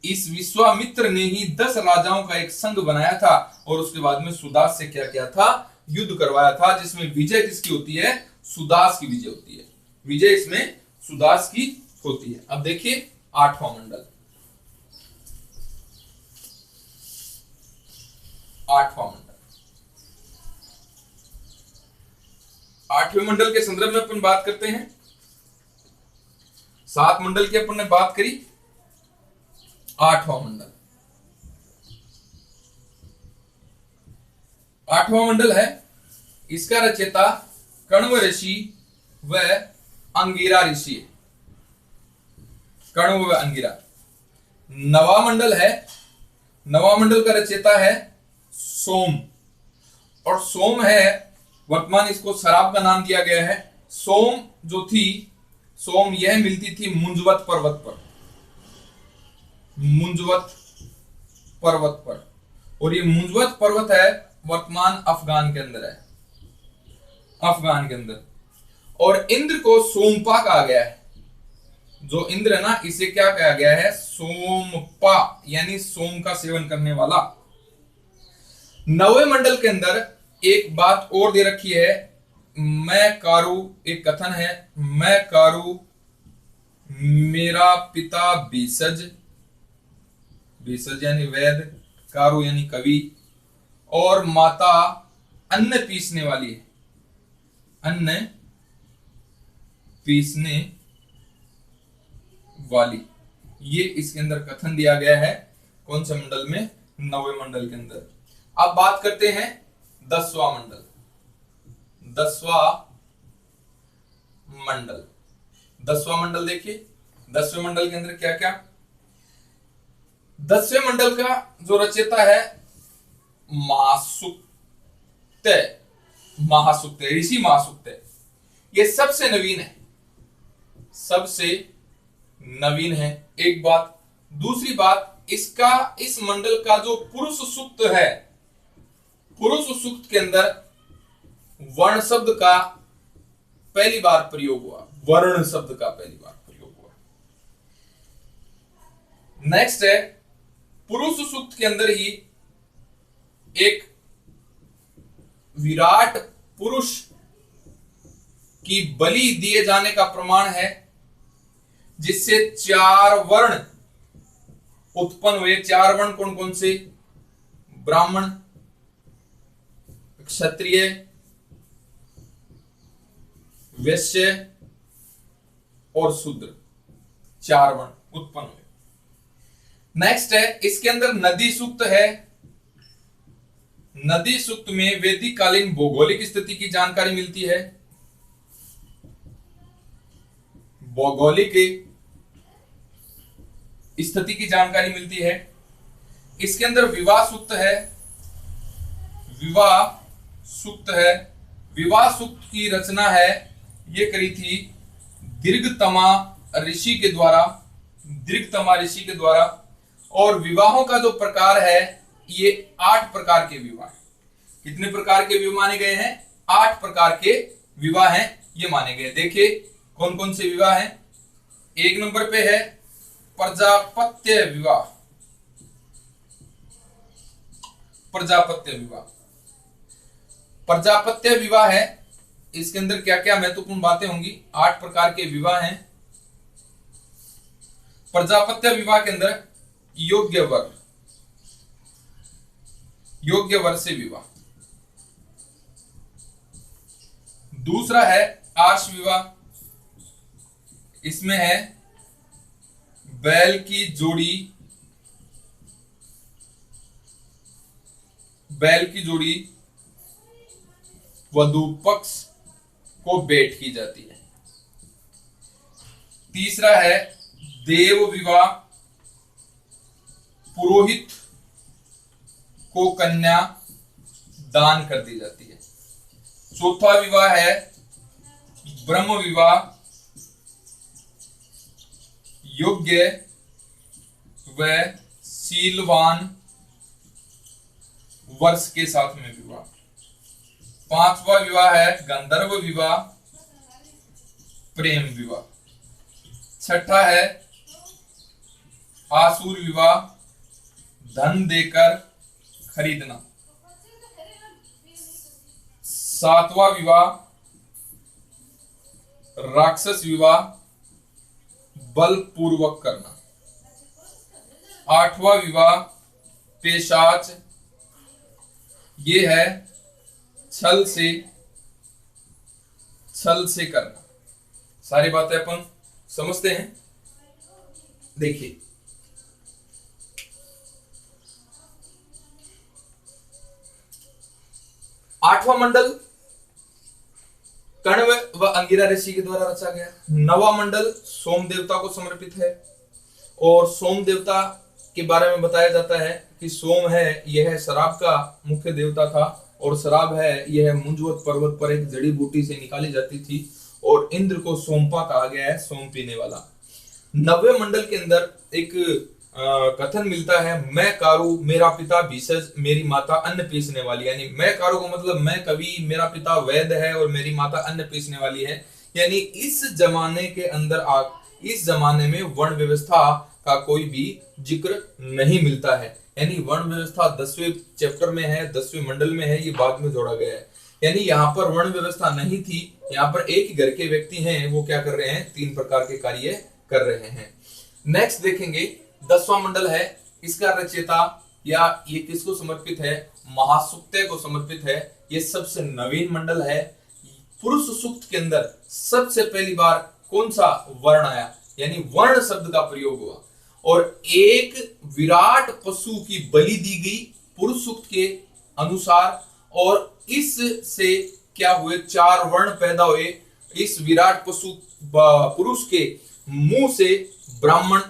इस विश्वामित्र ने ही 10 राजाओं का एक संघ बनाया था, और उसके बाद में सुदास से क्या किया था? युद्ध करवाया था, जिसमें विजय किसकी होती है? सुदास की विजय होती है। विजय इसमें सुदास की होती है। अब देखिए 8वां मंडल। 8वां मंडल, 8वें मंडल के संदर्भ में अपन बात करते हैं। 7 मंडल की अपन ने बात करी। 8वां मंडल, 8वां मंडल है, इसका रचयिता कण्व ऋषि व अंगिरा ऋषि है। कण्व व अंगिरा। 9वां मंडल है, 9वां मंडल का रचयिता है सोम। और सोम है, वर्तमान इसको शराब का नाम दिया गया है। सोम जो थी, सोम यह मिलती थी मुंजवत पर्वत पर, मुंजवत पर्वत पर। और ये मुंजवत पर्वत है वर्तमान अफगान के अंदर है, अफगान के अंदर। और इंद्र को सोमपा कहा गया है। जो इंद्र है ना, इसे क्या कहा गया है? सोमपा, यानी सोम का सेवन करने वाला। 9वें मंडल के अंदर एक बात और दे रखी है, मैं कारु, एक कथन है, मैं कारु, मेरा पिता बीसज, बीसज यानी वेद, कारु यानी कवि, और माता अन्न पीसने वाली है, अन्न पीसने वाली। ये इसके अंदर कथन दिया गया है। कौन से मंडल में? 9वें मंडल के अंदर। अब बात करते हैं 10वां मंडल। 10वां मंडल, 10वां मंडल देखिए। 10वें मंडल के अंदर क्या क्या? 10वें मंडल का जो रचयिता है महासुक्त, महासुक्त, ऋषि महासुक्त। ये सबसे नवीन है, सबसे नवीन है। एक बात। दूसरी बात, इसका इस मंडल का जो पुरुष सूक्त है, पुरुष सूक्त के अंदर वर्ण शब्द का पहली बार प्रयोग हुआ, वर्ण शब्द का पहली बार प्रयोग हुआ। नेक्स्ट है पुरुष सूक्त के अंदर ही एक विराट पुरुष की बलि दिए जाने का प्रमाण है, जिससे 4 वर्ण उत्पन्न हुए। 4 वर्ण कौन कौन से? ब्राह्मण, क्षत्रिय, वैश्य और शूद्र, 4 वर्ण उत्पन्न हुए। नेक्स्ट है इसके अंदर नदी सूक्त है। नदी सूक्त में वैदिक कालीन भौगोलिक स्थिति की जानकारी मिलती है। भौगोलिक स्थिति की जानकारी मिलती है। इसके अंदर विवाह सूक्त है। विवाह सूक्त है। विवाह सूक्त की रचना है ये करी थी दीर्घतमा ऋषि के द्वारा। दीर्घतमा ऋषि के द्वारा। और विवाहों का जो प्रकार है ये 8 प्रकार के विवाह है। कितने प्रकार के विवाह माने गए हैं? 8 प्रकार के विवाह हैं ये माने गए। देखिए कौन कौन से विवाह हैं। 1 नंबर पे है प्रजापत्य विवाह। प्रजापत्य विवाह, प्रजापत्य विवाह है। इसके अंदर क्या क्या महत्वपूर्ण बातें होंगी? 8 प्रकार के विवाह हैं। प्रजापत्य विवाह के अंदर योग्य वर, योग्य वर से विवाह। दूसरा है आर्ष विवाह। इसमें है बैल की जोड़ी, बैल की जोड़ी वधु पक्ष को भेंट की जाती है। तीसरा है देव विवाह। पुरोहित को कन्या दान कर दी जाती है। चौथा विवाह है ब्रह्म विवाह। योग्य व शीलवान वर्ष के साथ में विवाह। 5वां विवाह है गंधर्व विवाह, प्रेम विवाह। 6ठा है आसुर विवाह, धन देकर खरीदना। 7वां विवाह राक्षस विवाह, बलपूर्वक करना। 8वां विवाह पेशाच, ये है छल से करना। सारी बातें अपन समझते हैं। देखिए आठवां मंडल कण्व व अंगिरा ऋषि के द्वारा रचा गया। 9वां मंडल सोम देवता को समर्पित है। और सोम देवता के बारे में बताया जाता है कि सोम है यह शराब का मुख्य देवता था, और शराब है यह मुंजवत पर्वत पर एक जड़ी बूटी से निकाली जाती थी, और इंद्र को सोमपा कहा गया है, सोम पीने वाला। 9वें मंडल के अंदर एक कथन मिलता है, मैं कारू मेरा पिता भीषज मेरी माता अन्न पीसने वाली। यानी मैं कारू को मतलब मैं कवि, मेरा पिता वैद्य है और मेरी माता अन्न पीसने वाली है। यानी इस जमाने के अंदर इस जमाने में वर्ण व्यवस्था का कोई भी जिक्र नहीं मिलता है। यानी वर्ण व्यवस्था 10वें चैप्टर में है, 10वें मंडल में है, ये बाद में जोड़ा गया है। यानी यहाँ पर वर्ण व्यवस्था नहीं थी। यहाँ पर एक ही घर के व्यक्ति हैं, वो क्या कर रहे हैं? 3 प्रकार के कार्य कर रहे हैं। नेक्स्ट देखेंगे 10वां मंडल है। इसका रचयिता या ये किसको समर्पित है? महासूक्त्य को समर्पित है। ये सबसे नवीन मंडल है। पुरुष सूक्त के अंदर सबसे पहली बार कौन सा वर्ण आया? यानी वर्ण शब्द का प्रयोग हुआ, और एक विराट पशु की बलि दी गई पुरुष सूक्त के अनुसार, और इससे क्या हुए? 4 वर्ण पैदा हुए। इस विराट पशु पुरुष के मुंह से ब्राह्मण,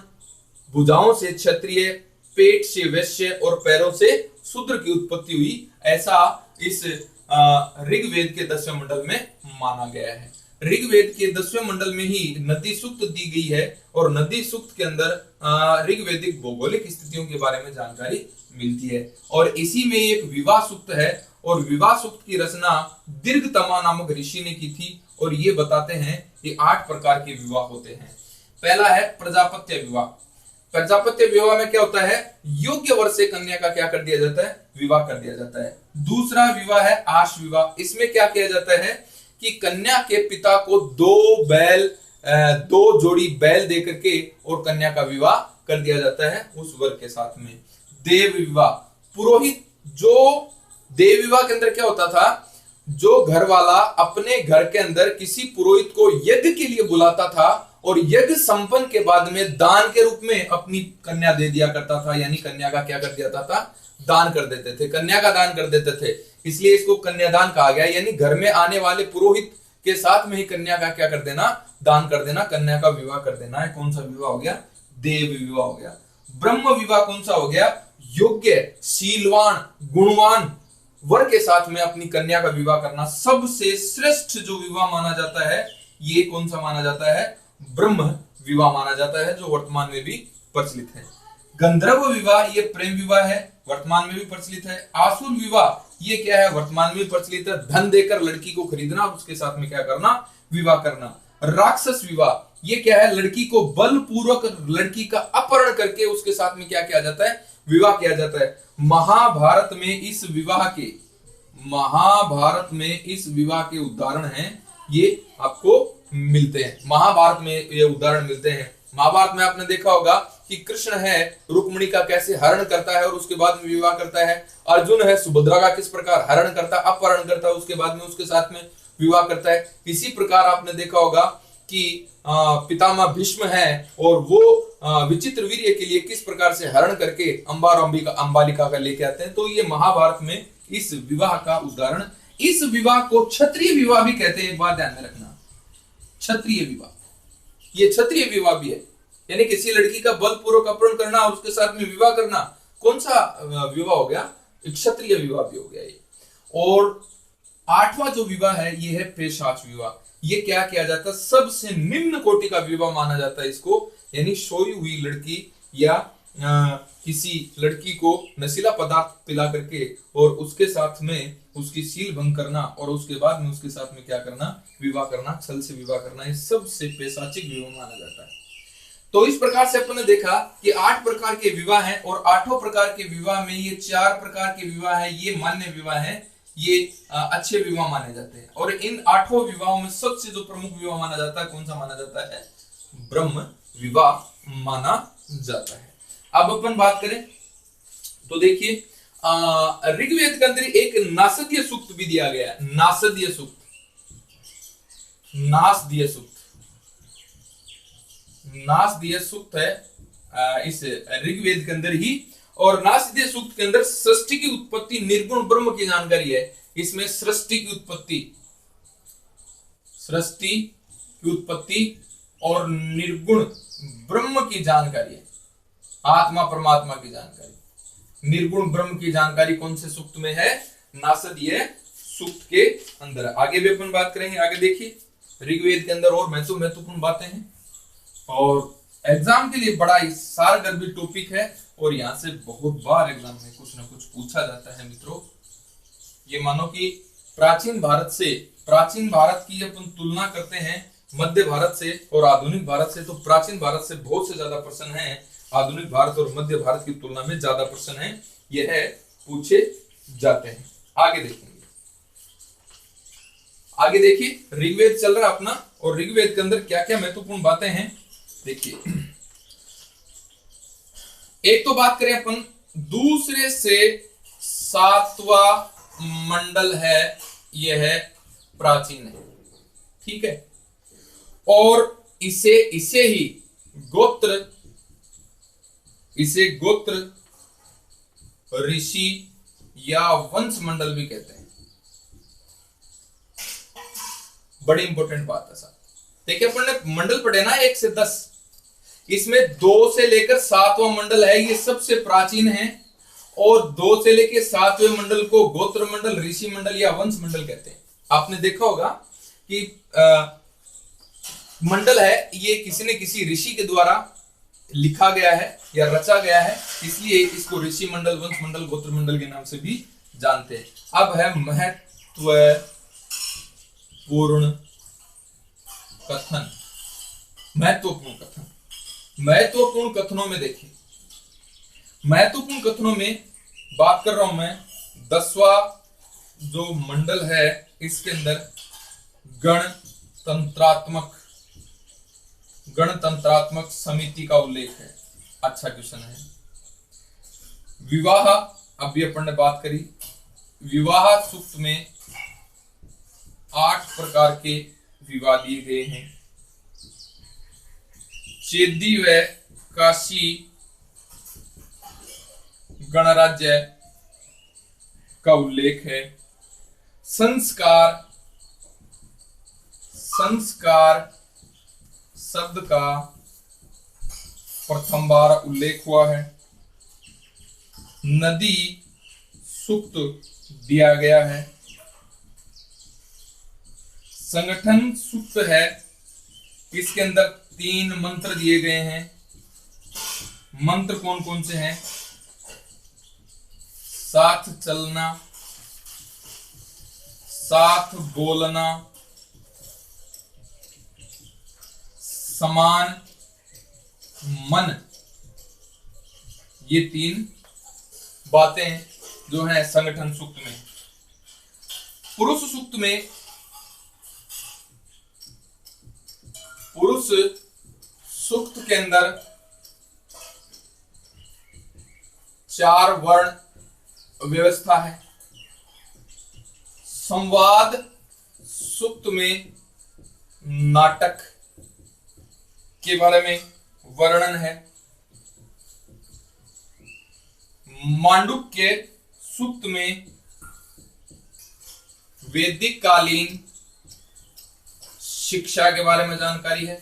भुजाओं से क्षत्रिय, पेट से वैश्य और पैरों से शूद्र की उत्पत्ति हुई। ऐसा इस ऋग्वेद के 10वें मंडल में माना गया है। ऋग्वेद के 10वें मंडल में ही नदी सूक्त दी गई है और नदी सूक्त के अंदर ऋग्वेदिक भौगोलिक स्थितियों के बारे में जानकारी मिलती है। और इसी में एक विवाह सूक्त है और विवाह सूक्त की रचना दीर्घतमा नामक ऋषि ने की थी और ये बताते हैं कि 8 प्रकार के विवाह होते हैं। पहला है प्रजापत्य विवाह। प्रजापत्य विवाह में क्या होता है, योग्य वर से कन्या का क्या कर दिया जाता है, विवाह कर दिया जाता है। दूसरा विवाह है आश विवाह। इसमें क्या किया जाता है कि कन्या के पिता को 2 जोड़ी बैल दे करके और कन्या का विवाह कर दिया जाता है उस वर के साथ में। देव विवाह, पुरोहित, जो देव विवाह के अंदर क्या होता था, जो घर वाला अपने घर के अंदर किसी पुरोहित को यज्ञ के लिए बुलाता था और यज्ञ संपन्न के बाद में दान के रूप में अपनी कन्या दे दिया करता था, यानी कन्या का क्या कर दिया था, दान कर देते थे, कन्या का दान कर देते थे, इसलिए इसको कन्यादान कहा गया। यानी घर में आने वाले पुरोहित के साथ में ही कन्या का क्या कर देना, दान कर देना, कन्या का विवाह कर देना है। कौन सा विवाह हो गया, देव विवाह हो गया। ब्रह्म विवाह कौन सा हो गया, योग्य, शीलवान, गुणवान वर के साथ में अपनी कन्या का विवाह करना। सबसे श्रेष्ठ जो विवाह माना जाता है ये कौन सा माना जाता है, ब्रह्म विवाह माना जाता है, जो वर्तमान में भी प्रचलित है। गंधर्व विवाह ये प्रेम विवाह है, वर्तमान में भी प्रचलित है। आसुर विवाह ये क्या है, वर्तमान में प्रचलित है, धन देकर लड़की को खरीदना और उसके साथ में क्या करना, विवाह करना। राक्षस विवाह ये क्या है, लड़की को बलपूर्वक लड़की का अपहरण करके उसके साथ में क्या किया जाता है, विवाह किया जाता है। महाभारत में इस विवाह के उदाहरण हैं, ये आपको मिलते हैं, महाभारत में ये उदाहरण मिलते हैं। महाभारत में आपने देखा होगा कि कृष्ण है रुक्मिणी का कैसे हरण करता है और उसके बाद में विवाह करता है। अर्जुन है सुभद्रा का किस प्रकार हरण करता है, अपहरण करता है, उसके बाद में उसके साथ में विवाह करता है। इसी प्रकार आपने देखा होगा कि पितामह भीष्म है और वो विचित्र वीर्य के लिए किस प्रकार से हरण करके अंबालिका का लेके आते हैं। तो ये महाभारत में इस विवाह का उदाहरण। इस विवाह को क्षत्रिय विवाह भी कहते हैं, एक बात ध्यान में रखना, क्षत्रिय विवाह, ये क्षत्रिय विवाह भी है, यानी किसी लड़की का बलपूर्वक अपहरण करना और उसके साथ में विवाह करना। कौन सा विवाह हो गया, क्षत्रिय विवाह भी हो गया ये। और 8वां जो विवाह है ये है पेशाच विवाह। ये क्या किया जाता है, सबसे निम्न कोटि का विवाह माना जाता है इसको, यानी सोई हुई लड़की या किसी लड़की को नशीला पदार्थ पिला करके और उसके साथ में उसकी सील भंग करना और उसके बाद में उसके साथ में क्या करना, विवाह करना, छल से विवाह करना, ये सबसे पेशाचिक विवाह माना जाता है। तो इस प्रकार से अपन ने देखा कि 8 प्रकार के विवाह हैं और 8 प्रकार के विवाह में ये 4 प्रकार के विवाह है, ये मान्य विवाह है, ये अच्छे विवाह माने जाते हैं। और इन 8 विवाहों में सबसे जो प्रमुख विवाह माना जाता है, कौन सा माना जाता है, ब्रह्म विवाह माना जाता है। अब अपन बात करें तो देखिए ऋग्वेद के अंदर एक नासदीय सूक्त भी दिया गया है, नासदीय सूक्त, नासदीय सूक्त है इस ऋग्वेद के अंदर ही। और नासदीय सूक्त के अंदर सृष्टि की उत्पत्ति, निर्गुण ब्रह्म की जानकारी है। इसमें सृष्टि की उत्पत्ति और निर्गुण ब्रह्म की जानकारी है, आत्मा परमात्मा की जानकारी। निर्गुण ब्रह्म की जानकारी कौन से सूक्त में है, नासदीय सूक्त के अंदर। आगे भी अपन बात करेंगे, आगे देखिए ऋग्वेद के अंदर और महत्वपूर्ण बातें हैं और एग्जाम के लिए बड़ा ही सारगर्भी टॉपिक है और यहाँ से बहुत बार एग्जाम में कुछ ना कुछ पूछा जाता है मित्रों। ये मानो कि प्राचीन भारत की अपन तुलना करते हैं मध्य भारत से और आधुनिक भारत से, तो प्राचीन भारत से बहुत से ज्यादा प्रश्न हैं, आधुनिक भारत और मध्य भारत की तुलना में ज्यादा प्रश्न है, यह पूछे जाते हैं। आगे देखिए ऋग्वेद चल रहा है अपना और ऋग्वेद के अंदर क्या क्या महत्वपूर्ण बातें हैं देखिए। एक तो बात करें अपन दूसरे से 7वां मंडल है, यह है प्राचीन है, ठीक है, और इसे ही गोत्र ऋषि या वंश मंडल भी कहते हैं। बड़ी इंपॉर्टेंट बात है साहब, देखिए अपन ने मंडल पढ़े ना 1 से 10, इसमें 2 से लेकर 7वां मंडल है, ये सबसे प्राचीन है, और 2 से लेकर 7वें मंडल को गोत्र मंडल, ऋषि मंडल या वंश मंडल कहते हैं। आपने देखा होगा कि मंडल है ये किसी न किसी ऋषि के द्वारा लिखा गया है या रचा गया है, इसलिए इसको ऋषि मंडल, वंश मंडल, गोत्र मंडल के नाम से भी जानते हैं। अब है महत्वपूर्ण कथन। महत्वपूर्ण कथन, महत्वपूर्ण कथनों में देखिए, महत्वपूर्ण कथनों में बात कर रहा हूं मैं 10वां जो मंडल है इसके अंदर गणतंत्रात्मक समिति का उल्लेख है। अच्छा क्वेश्चन है। विवाह, अभी अपन ने बात करी, विवाह सूक्त में 8 प्रकार के विवाह दिए गए हैं। चेदी व काशी गणराज्य का उल्लेख है। संस्कार शब्द का प्रथम बार उल्लेख हुआ है। नदी सूक्त दिया गया है। संगठन सूक्त है, इसके अंदर 3 मंत्र दिए गए हैं। मंत्र कौन कौन से हैं? साथ चलना, साथ बोलना, समान मन, ये 3 बातें जो हैं संगठन सूक्त में। पुरुष सूक्त में पुरुष सूक्त के अंदर 4 वर्ण व्यवस्था है। संवाद सूक्त में नाटक के बारे में वर्णन है। मांडुक्य सूक्त में वैदिक कालीन शिक्षा के बारे में जानकारी है।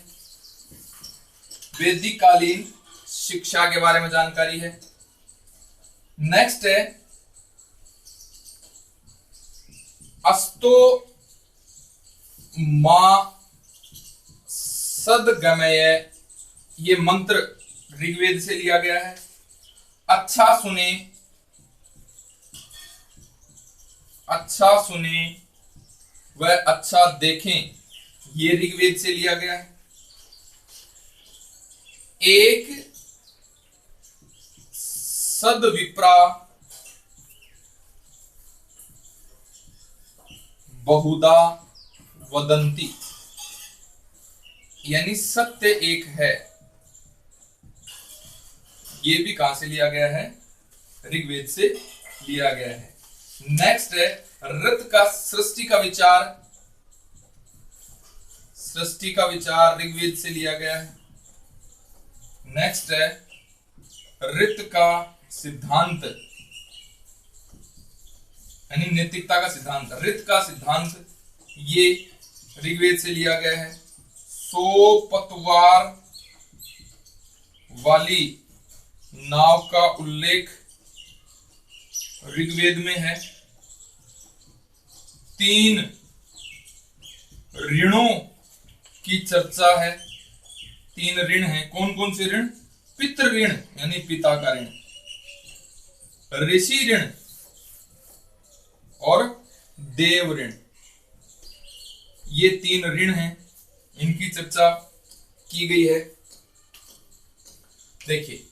वैदिक कालीन शिक्षा के बारे में जानकारी है। नेक्स्ट है अस्तो मां सदगमय, ये मंत्र ऋग्वेद से लिया गया है। अच्छा सुने, अच्छा सुने वह अच्छा देखें, ये ऋग्वेद से लिया गया है। एक सदविप्रा बहुधा वदंती, यानी सत्य एक है, ये भी कहां से लिया गया है? ऋग्वेद से लिया गया है। नेक्स्ट है ऋत का सृष्टि का विचार, सृष्टि का विचार ऋग्वेद से लिया गया है। नेक्स्ट है ऋत का सिद्धांत, यानी नैतिकता का सिद्धांत, ऋत का सिद्धांत, ये ऋग्वेद से लिया गया है। 100 पतवार वाली नाव का उल्लेख ऋग्वेद में है। 3 ऋणों की चर्चा है। 3 ऋण हैं। कौन कौन से ऋण? पितृ ऋण यानी पिता का ऋण, ऋषि ऋण और देव ऋण, ये 3 ऋण हैं, इनकी चर्चा की गई है। देखिए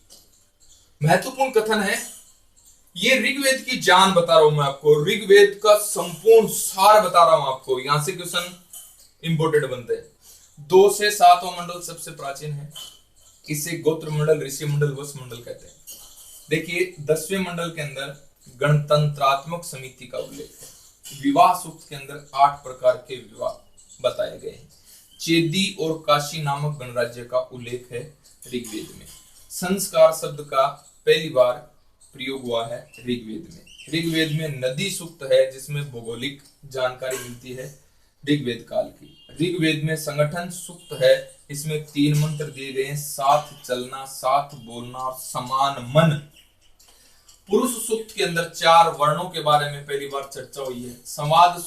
महत्वपूर्ण कथन है, ये ऋग्वेद की जान बता रहा हूं मैं आपको, ऋग्वेद का संपूर्ण सार बता रहा हूं आपको। यहां से क्वेश्चन इंपोर्टेंट बनते हैं। 2 से 7वां मंडल सबसे प्राचीन है, इसे गोत्र मंडल, ऋषि मंडल, वंश मंडल कहते हैं। देखिए 10वें मंडल के अंदर गणतंत्रात्मक समिति का उल्लेख है। विवाह सूक्त के अंदर 8 प्रकार के विवाह बताए गए हैं। चेदी और काशी नामक गणराज्य का उल्लेख है ऋग्वेद में। संस्कार शब्द का पहली बार प्रयोग हुआ है ऋग्वेद में। ऋग्वेद में नदी सूक्त है जिसमें भौगोलिक जानकारी मिलती है ऋग्वेद काल की। ऋग्वेद में संगठन सूक्त है, इसमें 3 मंत्र दिए गए हैं, साथ चलना, साथ बोलना और समान मन। पुरुष सूक्त के अंदर 4 वर्णों के बारे में पहली बार चर्चा हुई है। संवाद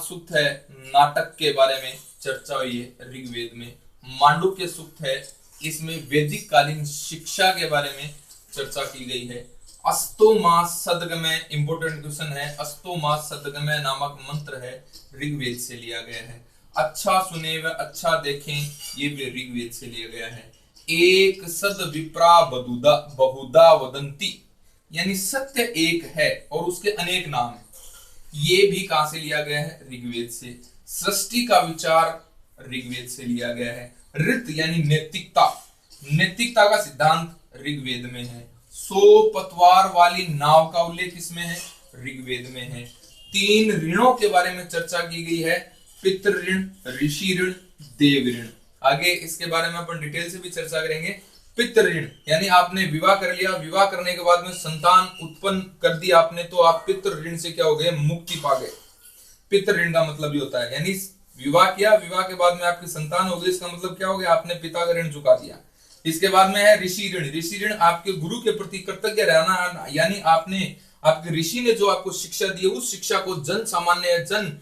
सूक्त है नाटक के बारे में चर्चा हुई है ऋग्वेद में। मांडुक्य सूक्त है, इसमें वैदिक कालीन शिक्षा के बारे में चर्चा की गई है। अस्तोमा सदगमय, इंपोर्टेंट क्वेश्चन है, अस्तोमा सदगमय नामक मंत्र है, ऋग्वेद से लिया गया है। अच्छा सुने व अच्छा देखें, ये भी ऋग्वेद से लिया गया है। एक सद विप्रा बहुधा वदंती, यानी सत्य एक है और उसके अनेक नाम है, ये भी कहां से लिया गया है? ऋग्वेद से। सृष्टि का विचार ऋग्वेद से लिया गया है। ऋत यानी नैतिकता, नैतिकता का सिद्धांत ऋग्वेद में है। 100 पतवार वाली नाव का उल्लेख इसमें है, ऋग्वेद में है। 3 ऋणों के बारे में चर्चा की गई है, पितृ ऋण, ऋषि ऋण, देव ऋण। आगे इसके बारे में अपन डिटेल से भी चर्चा करेंगे। पितृ ऋण यानी आपने विवाह कर लिया, विवाह करने के बाद में संतान उत्पन्न कर दी आपने, तो आप पितृ ऋण से क्या हो गए? मुक्ति पा गए। पितृ ऋण का मतलब ये होता है, यानी विवाह किया, विवाह के बाद में आपकी संतान हो गई, इसका मतलब क्या हो गया? आपने पिता का ऋण चुका दिया। इसके बाद में है ऋषि ऋण। ऋषि ऋण आपके गुरु के प्रति कृतज्ञ रहना, यानी आपने आपके ऋषि ने जो आपको शिक्षा दी, उस शिक्षा को जन सामान्य जन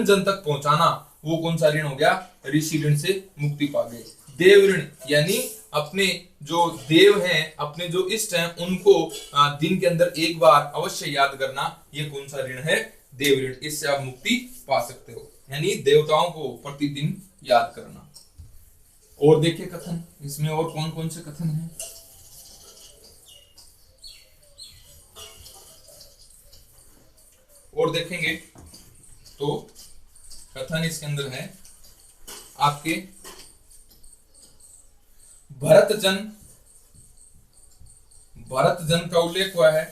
जन तक पहुंचाना, वो कौन सा ऋण हो गया? ऋषि ऋण से मुक्ति पा गए। देव ऋण यानी अपने जो देव हैं, अपने जो इष्ट हैं, उनको दिन के अंदर एक बार अवश्य याद करना, ये कौन सा ऋण है? देव ऋण। इससे आप मुक्ति पा सकते हो, यानी देवताओं को प्रतिदिन याद करना। और देखिए कथन, इसमें और कौन कौन से कथन हैं? और देखेंगे तो कथन इसके अंदर है आपके भरत जन का उल्लेख हुआ है।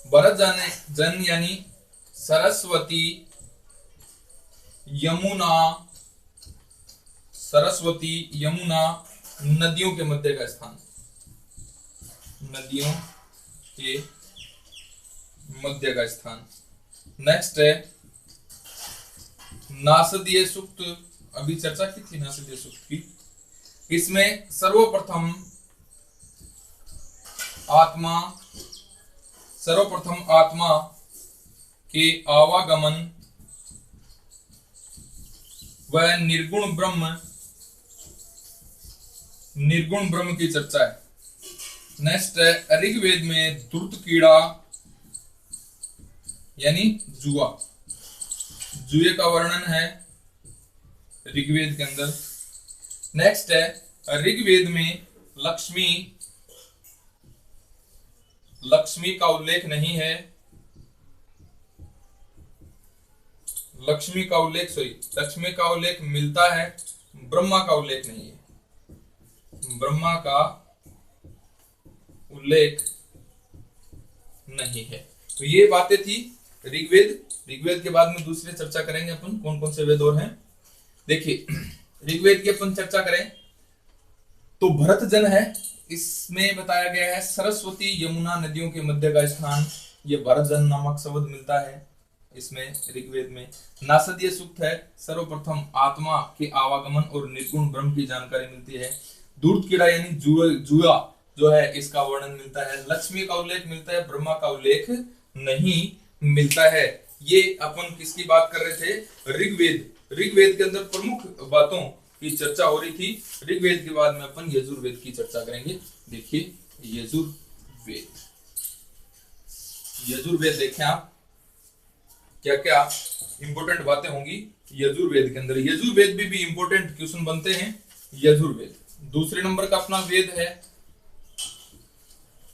भरत जन यानी सरस्वती यमुना नदियों के मध्य का स्थान, नदियों के मध्य का स्थान। नेक्स्ट है नासदीय सूक्त, अभी चर्चा की थी नासदीय सूक्त की। इसमें सर्वप्रथम आत्मा के आवागमन व निर्गुण ब्रह्म की चर्चा है। नेक्स्ट है ऋग्वेद में द्रुत कीड़ा यानी जुए का वर्णन है ऋग्वेद के अंदर। नेक्स्ट है ऋग्वेद में लक्ष्मी का उल्लेख नहीं है, लक्ष्मी का उल्लेख मिलता है, ब्रह्मा का उल्लेख नहीं है, ब्रह्मा का उल्लेख नहीं है। तो ये बातें थी ऋग्वेद के बाद में दूसरे चर्चा करेंगे अपन कौन कौन से वेद और हैं। देखिए ऋग्वेद की अपन चर्चा करें तो भरत जन है, इसमें बताया गया है सरस्वती यमुना नदियों के मध्य का स्थान, ये भरत जन नामक शब्द मिलता है इसमें ऋग्वेद में। नासदीय सूक्त है, सर्वप्रथम आत्मा के आवागमन और निर्गुण ब्रह्म की जानकारी मिलती है। दूध कीड़ा यानी जुआ जो है इसका वर्णन मिलता है। लक्ष्मी का उल्लेख मिलता है, ब्रह्मा का उल्लेख नहीं मिलता है। ये अपन किसकी बात कर रहे थे? ऋग्वेद के अंदर प्रमुख बातों की चर्चा हो रही थी। ऋग्वेद के बाद में अपन यजुर्वेद की चर्चा करेंगे। देखिए यजुर्वेद देखें आप क्या क्या इंपोर्टेंट बातें होंगी यजुर्वेद के अंदर। यजुर्वेद भी इंपोर्टेंट क्वेश्चन बनते हैं। यजुर्वेद दूसरे नंबर का अपना वेद है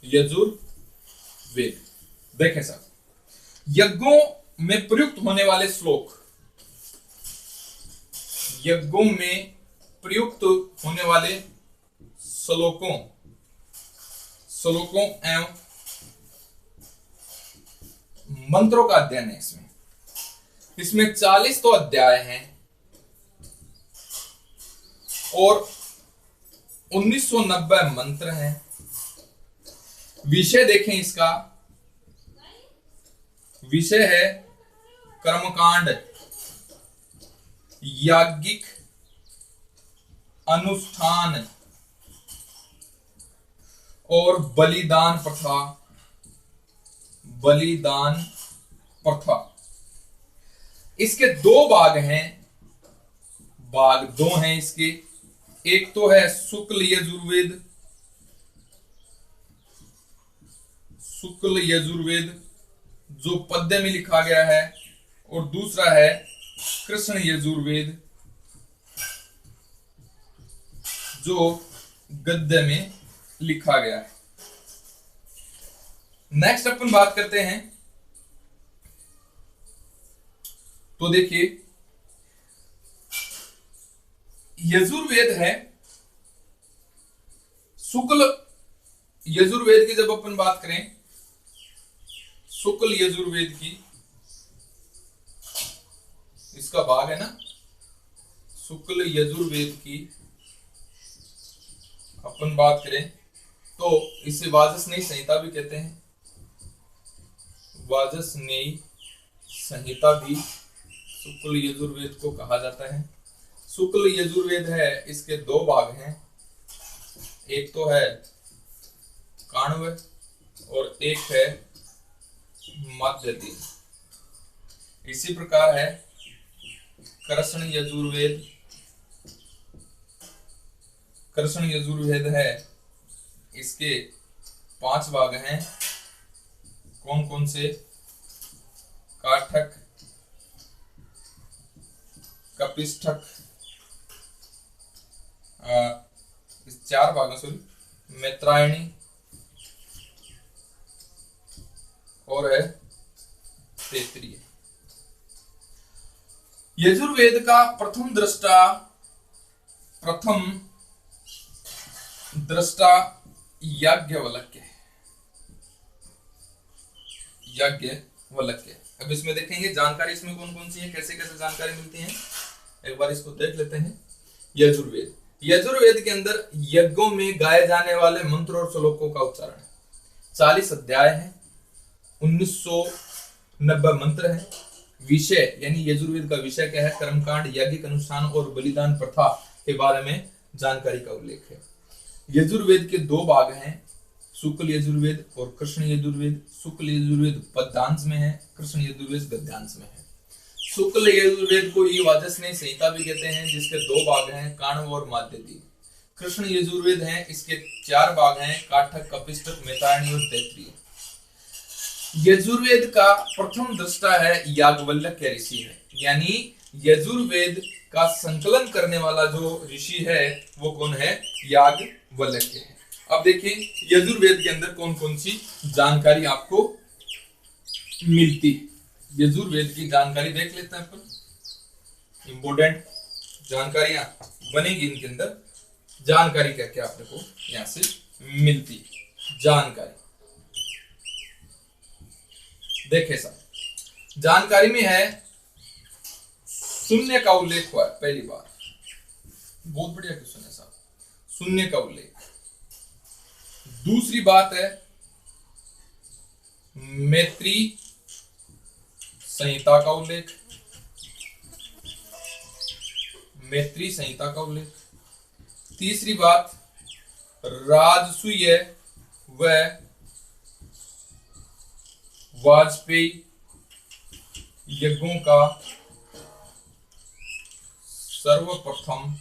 यजुर्वेद। देखें साहब, यज्ञों में प्रयुक्त होने वाले श्लोक, यज्ञों में प्रयुक्त होने वाले श्लोकों एवं मंत्रों का अध्ययन है इसमें 40 तो अध्याय हैं और 1990 मंत्र हैं। विषय देखें, इसका विषय है कर्मकांड, याज्ञिक अनुष्ठान और बलिदान प्रथा। इसके 2 भाग हैं, भाग दो हैं इसके। एक तो है शुक्ल यजुर्वेद, शुक्ल यजुर्वेद जो पद्य में लिखा गया है, और दूसरा है कृष्ण यजुर्वेद जो गद्य में लिखा गया है। नेक्स्ट अपन बात करते हैं, तो देखिए यजुर्वेद है, शुक्ल यजुर्वेद की जब अपन बात करें, शुक्ल यजुर्वेद की इसका भाग है ना, शुक्ल यजुर्वेद की अपन बात करें तो इसे वाजसनेयी संहिता भी कहते हैं, वाजसनेयी संहिता भी शुक्ल यजुर्वेद को कहा जाता है। शुक्ल यजुर्वेद है, इसके दो भाग हैं, एक तो है काण्व और एक है माध्यदीन। इसी प्रकार है कृष्ण यजुर्वेद, कृष्ण यजुर्वेद है, इसके 5 भाग हैं। कौन कौन से? काठक, कपिष्ठक, इस 4 भागों से मैत्रायणी और है तैत्तिरीय। यजुर्वेद का प्रथम दृष्टा याज्ञवल्क्य है, याज्ञवल्क्य। अब इसमें देखेंगे जानकारी इसमें कौन कौन सी है, कैसे कैसे जानकारी मिलती है, एक बार इसको देख लेते हैं। यजुर्वेद, यजुर्वेद के अंदर यज्ञों में गाए जाने वाले मंत्र और श्लोकों का उच्चारण है। 40 अध्याय हैं, 1990 मंत्र हैं। विषय यानी यजुर्वेद का विषय क्या है? कर्मकांड, यज्ञ अनुष्ठान और बलिदान प्रथा के बारे में जानकारी का उल्लेख है। यजुर्वेद के 2 भाग हैं, शुक्ल यजुर्वेद और कृष्ण यजुर्वेद। शुक्ल यजुर्वेद पद्यांश में है, कृष्ण यजुर्वेद गद्यांश में है। शुक्ल यजुर्वेद को ये वाजसनेयी संहिता भी कहते हैं, जिसके 2 भाग हैं, काण्व और माध्यदीन। कृष्ण यजुर्वेद है, इसके 4 भाग हैं, काठक, कपिष्ठक, मैत्रायणी और तैत्तिरीय। यजुर्वेद का प्रथम दृष्टा है याज्ञवल्क्य ऋषि है, यानी यजुर्वेद का संकलन करने वाला जो ऋषि है वो कौन है? याज्ञवल्क्य है। अब देखिए यजुर्वेद के अंदर कौन कौन सी जानकारी आपको मिलती है। यजुर्वेद की जानकारी देख लेते हैं अपन, इंपोर्टेंट जानकारियां बनेगी इनके अंदर। जानकारी क्या क्या आपको यहां से मिलती है? जानकारी देखे साहब, जानकारी में है शून्य का उल्लेख हुआ है पहली बार। बहुत बढ़िया क्वेश्चन है साहब, शून्य का उल्लेख। दूसरी बात है मैत्री संहिता का उल्लेख, मैत्री संहिता का उल्लेख। तीसरी बात राजसूय व वाजपेयी यज्ञों का सर्वप्रथम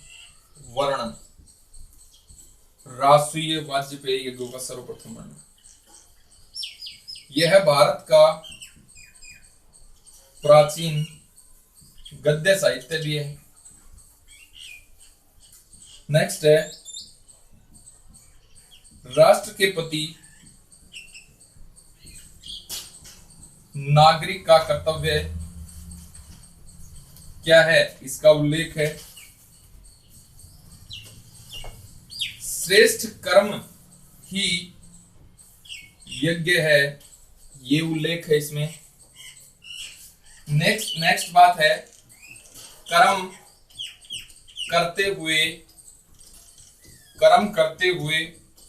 वर्णन, राजसूय वाजपेयी यज्ञों का सर्वप्रथम वर्णन। यह भारत का प्राचीन गद्य साहित्य भी है। नेक्स्ट है राष्ट्र के प्रति नागरिक का कर्तव्य क्या है, इसका उल्लेख है। श्रेष्ठ कर्म ही यज्ञ है, ये उल्लेख है इसमें। नेक्स्ट बात है कर्म करते हुए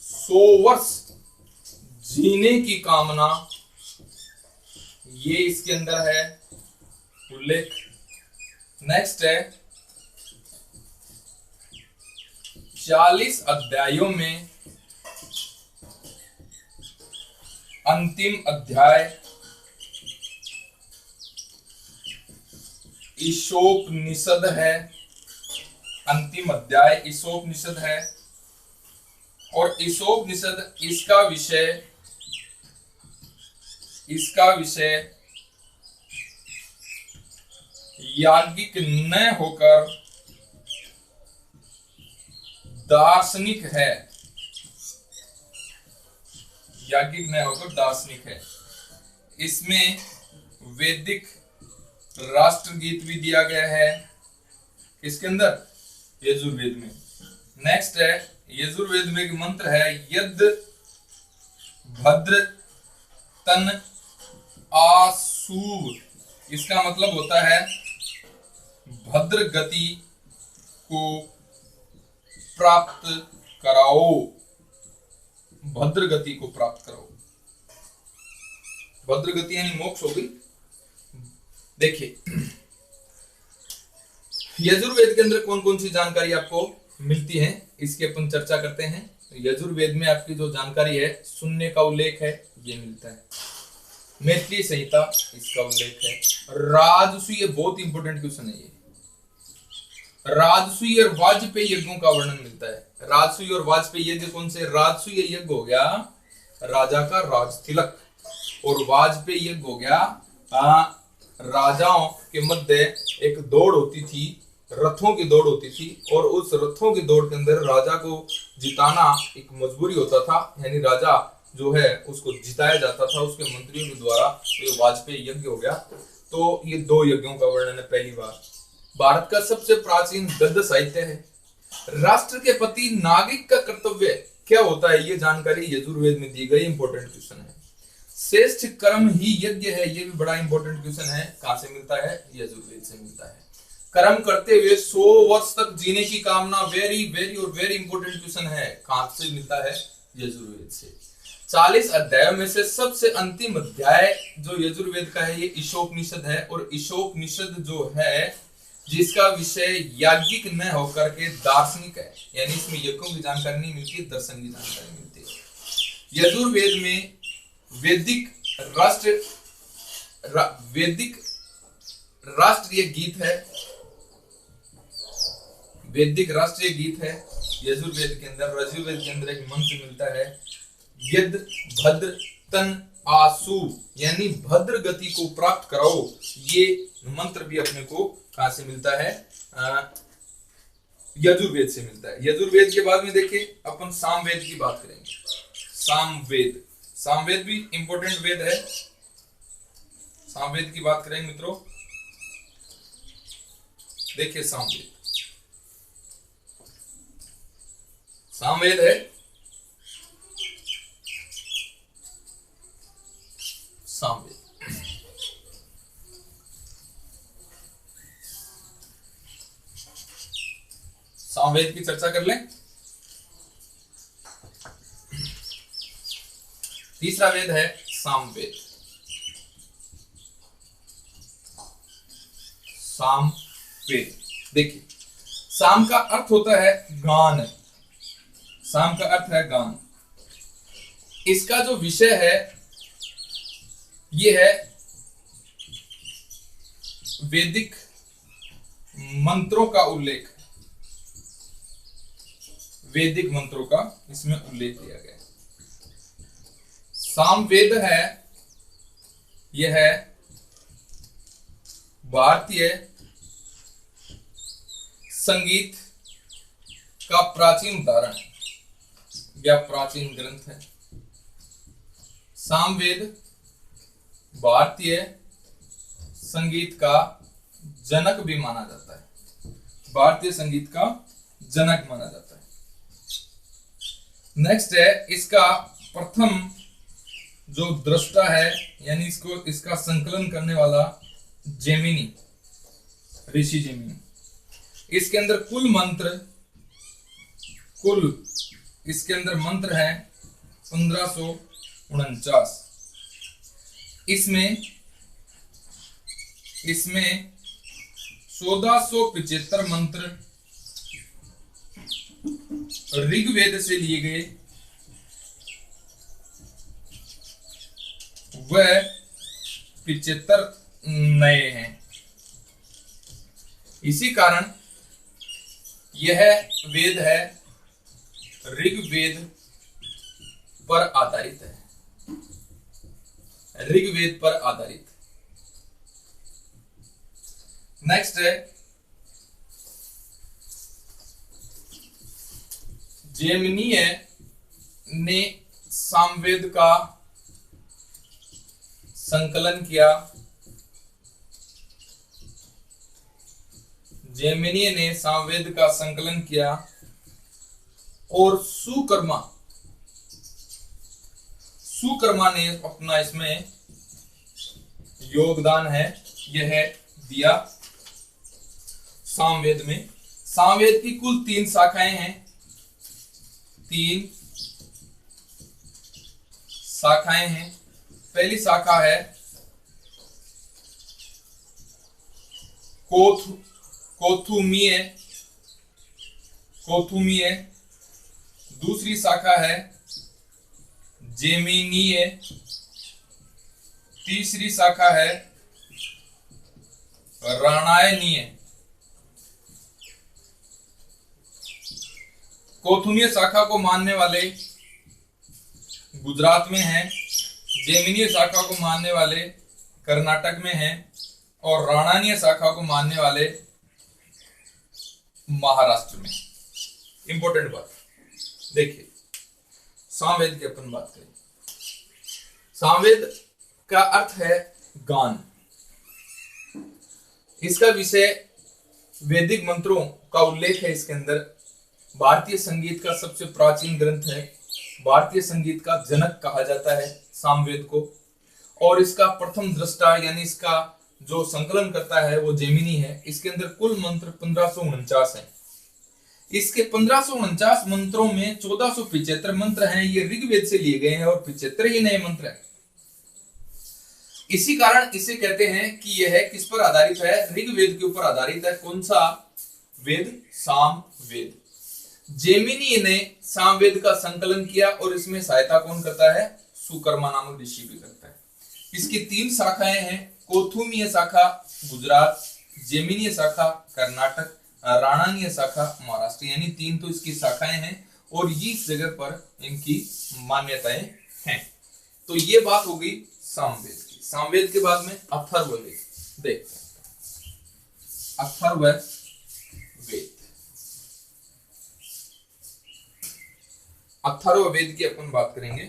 100 वर्ष जीने की कामना, ये इसके अंदर है उल्लेख। नेक्स्ट है 40 अध्यायों में अंतिम अध्याय ईशोपनिषद है, अंतिम अध्याय ईशोपनिषद है और ईशोपनिषद इसका विषय याज्ञिक न होकर दार्शनिक है। याज्ञिक न होकर दार्शनिक है। इसमें वैदिक राष्ट्रगीत भी दिया गया है। इसके अंदर यजुर्वेद में। नेक्स्ट है यजुर्वेद में एक मंत्र है यद भद्र तन आशुव। इसका मतलब होता है भद्र गति को प्राप्त कराओ। भद्र गति को प्राप्त कराओ। भद्र गति यानी मोक्ष हो गई। देखिए यजुर्वेद के अंदर कौन कौन सी जानकारी आपको मिलती है इसकी अपन चर्चा करते हैं। यजुर्वेद में आपकी जो जानकारी है शून्य का उल्लेख है ये मिलता है। मैथिली संहिता इसका उल्लेख है। राजसूय बहुत इंपोर्टेंट क्वेश्चन है ये। राजसूय और वाजपेयी यज्ञों का वर्णन मिलता है। राजसूय और वाजपेयी यज्ञ कौन से? राजसूय यज्ञ हो गया राजा का राज तिलक और वाजपेयी यज्ञ हो गया राजाओं के मध्य एक दौड़ होती थी, रथों की दौड़ होती थी और उस रथों की दौड़ के अंदर राजा को जिताना एक मजबूरी होता था, यानी राजा जो है उसको जिताया जाता था उसके मंत्रियों के द्वारा। तो ये वाजपेयी यज्ञ हो गया। तो ये दो यज्ञों का वर्णन है पहली बार। भारत का सबसे प्राचीन गद्य साहित्य है। राष्ट्र के प्रति नागरिक का कर्तव्य क्या होता है ये जानकारी यजुर्वेद में दी गई। इंपोर्टेंट क्वेश्चन है। श्रेष्ठ कर्म ही यज्ञ है, ये भी बड़ा इंपॉर्टेंट क्वेश्चन है। कहां से मिलता है? यजुर्वेद से मिलता है। कर्म करते हुए 100 वर्ष तक जीने की कामना, वेरी वेरी और वेरी इंपॉर्टेंट क्वेश्चन है। कहां से मिलता है? यजुर्वेद से। 40 अध्यायों में से सबसे अंतिम अध्याय जो यजुर्वेद का है ये ईशोपनिषद है और ईशोपनिषद जो है जिसका विषय याज्ञिक न होकर के दार्शनिक है, यानी इसमें यज्ञों की जानकारी नहीं मिलती, दर्शन की जानकारी मिलती है। यजुर्वेद में वैदिक राष्ट्रीय गीत है। वैदिक राष्ट्रीय गीत है यजुर्वेद के अंदर। यजुर्वेद के अंदर एक मंत्र मिलता है यद भद्र तन आशु, यानी भद्र गति को प्राप्त कराओ। ये मंत्र भी अपने को कहां से मिलता है? यजुर्वेद से मिलता है। यजुर्वेद के बाद में देखिए अपन सामवेद की बात करेंगे। सामवेद भी इंपॉर्टेंट वेद है। सामवेद की बात करेंगे मित्रों। देखिए सामवेद है। सामवेद की चर्चा कर लें। तीसरा वेद है सामवेद। सामवेद देखिए साम का अर्थ होता है गान। साम का अर्थ है गान। इसका जो विषय है ये है वैदिक मंत्रों का उल्लेख। वैदिक मंत्रों का इसमें उल्लेख किया गया। सामवेद है यह है भारतीय संगीत का प्राचीन उदाहरण या प्राचीन ग्रंथ है। सामवेद भारतीय संगीत का जनक भी माना जाता है। भारतीय संगीत का जनक माना जाता है। नेक्स्ट है इसका प्रथम जो दृष्टा है, यानी इसका संकलन करने वाला जेमिनी, ऋषि जेमिनी। इसके अंदर इसके अंदर मंत्र है 1549। इसमें 1475 मंत्र ऋग्वेद से लिए गए, वह 75 नए हैं। इसी कारण यह वेद है ऋग्वेद पर आधारित है, ऋग्वेद पर आधारित। नेक्स्ट है जेमिनीय ने सामवेद का संकलन किया। जेमिनी ने सामवेद का संकलन किया और सुकर्मा ने अपना इसमें योगदान है यह दिया सामवेद में। सामवेद की कुल 3 शाखाएं हैं, 3 शाखाएं हैं। पहली शाखा है कोथुमीय, दूसरी शाखा है जेमिनीय, तीसरी शाखा है राणायनीय। कोथुमीय शाखा को मानने वाले गुजरात में हैं, जेमिनीय शाखा को मानने वाले कर्नाटक में हैं और राणायनीय शाखा को मानने वाले महाराष्ट्र में। इंपॉर्टेंट बात देखिए, सामवेद की अपन बात करें। सामवेद का अर्थ है गान। इसका विषय वैदिक मंत्रों का उल्लेख है इसके अंदर। भारतीय संगीत का सबसे प्राचीन ग्रंथ है, भारतीय संगीत का जनक कहा जाता है सामवेद को। और इसका प्रथम दृष्टा यानी इसका जो संकलन करता है वो जेमिनी है। इसके अंदर कुल मंत्र 1549 है। इसके 1549 मंत्रों में 1475 मंत्र हैं, ये ऋग्वेद से लिए गए हैं और 75 ही नए मंत्र हैं। इसी कारण इसे कहते हैं कि यह किस पर आधारित है, ऋग्वेद के ऊपर आधारित है। कौन सा वेद? सामवेद। जेमिनी ने सामवेद का संकलन किया और इसमें सहायता कौन करता है? सुकर्मा नामक ऋषि भी करता है। इसकी 3 शाखाएं हैं, कोथुमीय शाखा गुजरात, जेमिनीय शाखा कर्नाटक, राणायनीय शाखा महाराष्ट्र, यानी 3 तो इसकी शाखाएं हैं और इस जगह पर इनकी मान्यताएं हैं। तो ये बात हो गई सामवेद की। सामवेद के बाद में अथर्ववेद देखते हैं। अथर्ववेद अथर्ववेद की अपन बात करेंगे,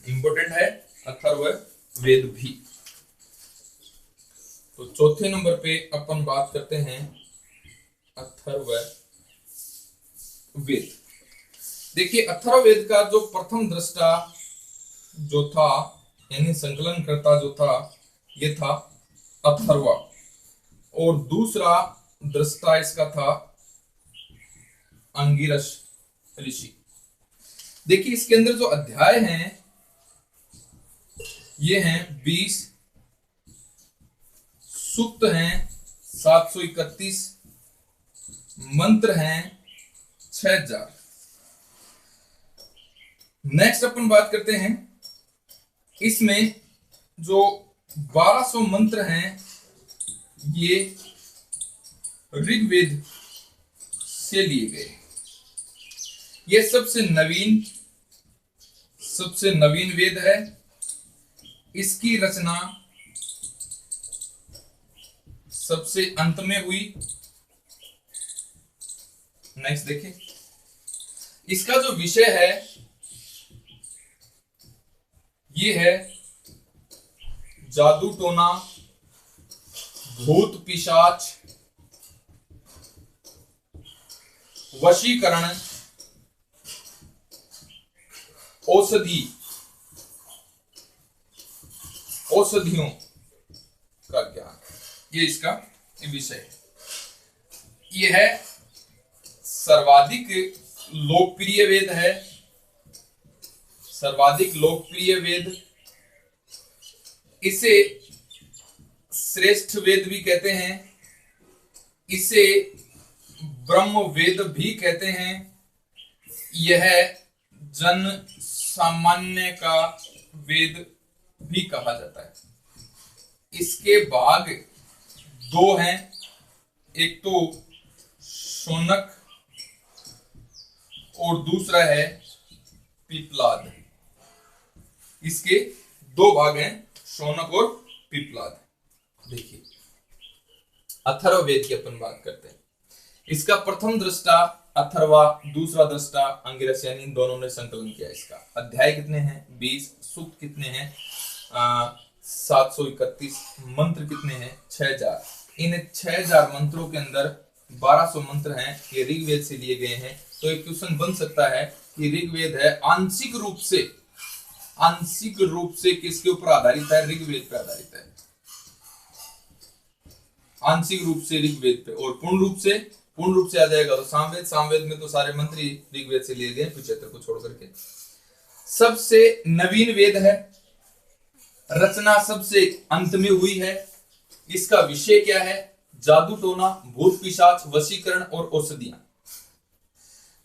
इंपॉर्टेंट है अथर्ववेद भी। तो चौथे नंबर पे अपन बात करते हैं अथर्ववेद। देखिए, अथर्ववेद का जो प्रथम दृष्टा जो था यानी संकलन करता जो था ये था अथर्वा, और दूसरा दृष्टा इसका था अंगिरस ऋषि। देखिए, इसके अंदर जो अध्याय हैं ये हैं 20, सूक्त हैं 731, मंत्र हैं 6000। नेक्स्ट अपन बात करते हैं, इसमें जो 1200 मंत्र हैं ये ऋग्वेद से लिए गए। ये सबसे नवीन वेद है। इसकी रचना सबसे अंत में हुई। नेक्स्ट देखिए, इसका जो विषय है ये है जादू टोना, भूत पिशाच, वशीकरण, औषधियों का ज्ञान, ये इसका विषय है। यह है सर्वाधिक लोकप्रिय वेद है, सर्वाधिक लोकप्रिय वेद। इसे श्रेष्ठ वेद भी कहते हैं, इसे ब्रह्म वेद भी कहते हैं। यह जन सामान्य का वेद भी कहा जाता है। इसके भाग 2 हैं, एक तो शौनक और दूसरा है पिप्लाद। इसके दो भाग हैं, शौनक और पिप्लाद। देखिए अथर्ववेद की अपन बात करते हैं। इसका प्रथम दृष्टा अथर्वा, दूसरा दृष्टा अंगिरस, यानी इन दोनों ने संकलन किया। इसका अध्याय कितने हैं? 20। सूक्त कितने हैं? 731। मंत्र कितने हैं? 6000। इन 6000 मंत्रों के अंदर 1200 मंत्र हैं, ये ऋग्वेद से लिए गए हैं। तो एक क्वेश्चन बन सकता है कि ऋग्वेद है आंशिक रूप से किसके ऊपर आधारित है? ऋग्वेद पर आधारित है। आंशिक रूप से ऋग्वेद पे, और पूर्ण रूप से आ जाएगा तो सामवेद। सामवेद में तो सारे मंत्र ऋग्वेद से लिए गए, 75 को छोड़ करके। सबसे नवीन वेद है, रचना सबसे अंत में हुई है। इसका विषय क्या है? जादू टोना, भूत पिशाच, वशीकरण और औषधियां।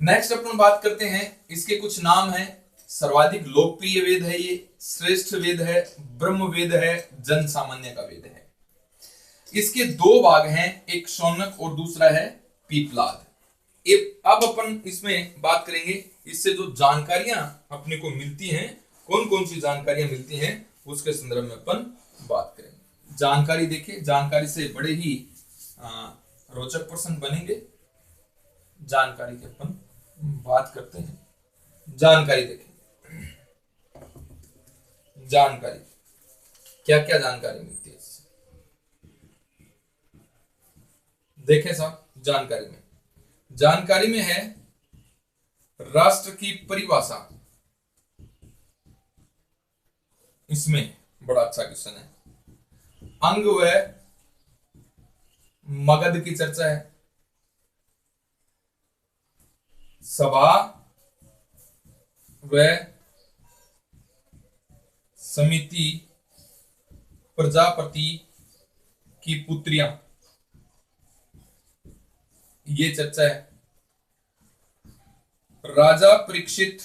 नेक्स्ट अपन बात करते हैं, इसके कुछ नाम हैं। सर्वाधिक लोकप्रिय वेद है ये, श्रेष्ठ वेद है, ब्रह्म वेद है, जन सामान्य का वेद है। इसके दो भाग हैं, एक शौनक और दूसरा है पिप्लाद। अब अपन इसमें बात करेंगे, इससे जो जानकारियां अपने को मिलती हैं, कौन कौन सी जानकारियां मिलती हैं, उसके संदर्भ में अपन बात करेंगे। जानकारी देखिए, जानकारी से बड़े ही रोचक प्रश्न बनेंगे। जानकारी की अपन बात करते हैं। जानकारी देखिए, जानकारी क्या क्या जानकारी मिलती है इससे? देखें साहब, जानकारी में है राष्ट्र की परिभाषा। इसमें बड़ा अच्छा क्वेश्चन है। अंग व मगध की चर्चा है। सभा व समिति, प्रजापति की पुत्रियां, ये चर्चा है। राजा परीक्षित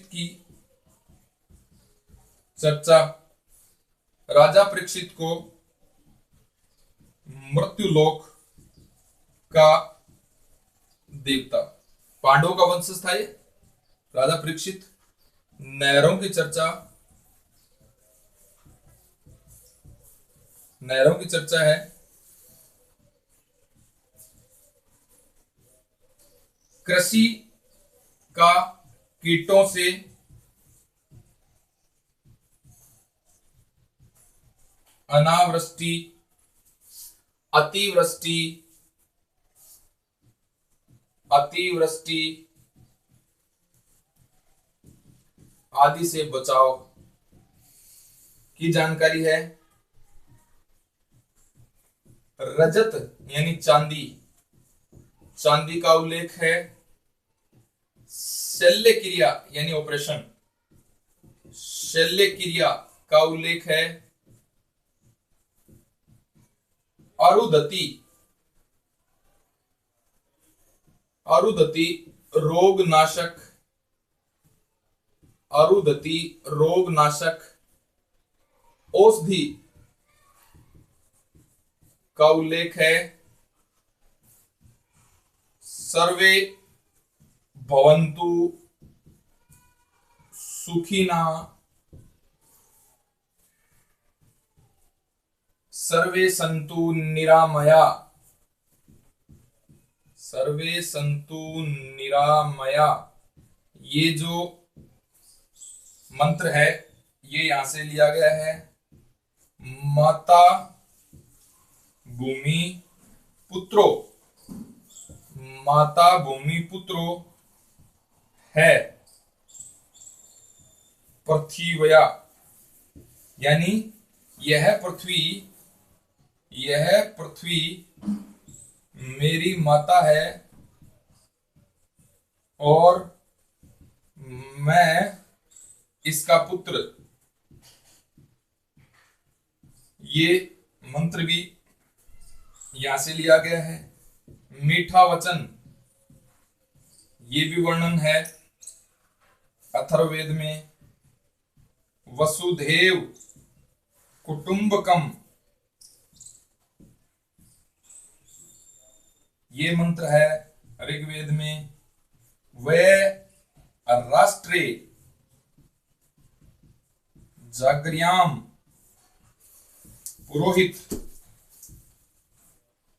की चर्चा। राजा परीक्षित को मृत्युलोक का देवता, पांडवों का वंशज था ये राजा परीक्षित। नहरों की चर्चा है। कृषि का कीटों से अनावृष्टि, अतिवृष्टि आदि से बचाव की जानकारी है। रजत यानी चांदी का उल्लेख है। शल्य क्रिया यानी ऑपरेशन, शल्य क्रिया का उल्लेख है। अरुदति रोगनाशक औषधि का उल्लेख है। सर्वे भवन्तु सुखिनः, सर्वे सन्तु निरामया। ये जो मंत्र है ये यहां से लिया गया है। माता भूमि पुत्रो है पृथ्वीया, यानी यह पृथ्वी मेरी माता है और मैं इसका पुत्र। ये मंत्र भी यहां से लिया गया है। मीठा वचन, ये भी वर्णन है अथर्ववेद में। वसुधैव कुटुंबकम, ये मंत्र है ऋग्वेद में। वे राष्ट्रे जागर्याम पुरोहित,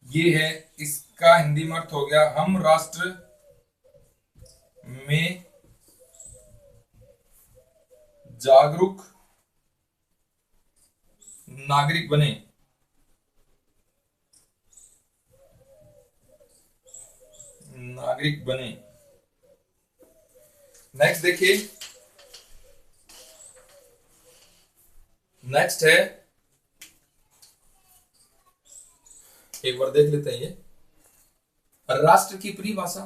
ये है, इसका हिंदी में अर्थ हो गया हम राष्ट्र में जागरूक नागरिक बने। नागरिक बने। नेक्स्ट देखिए, नेक्स्ट है, एक बार देख लेते हैं ये। राष्ट्र की परिभाषा,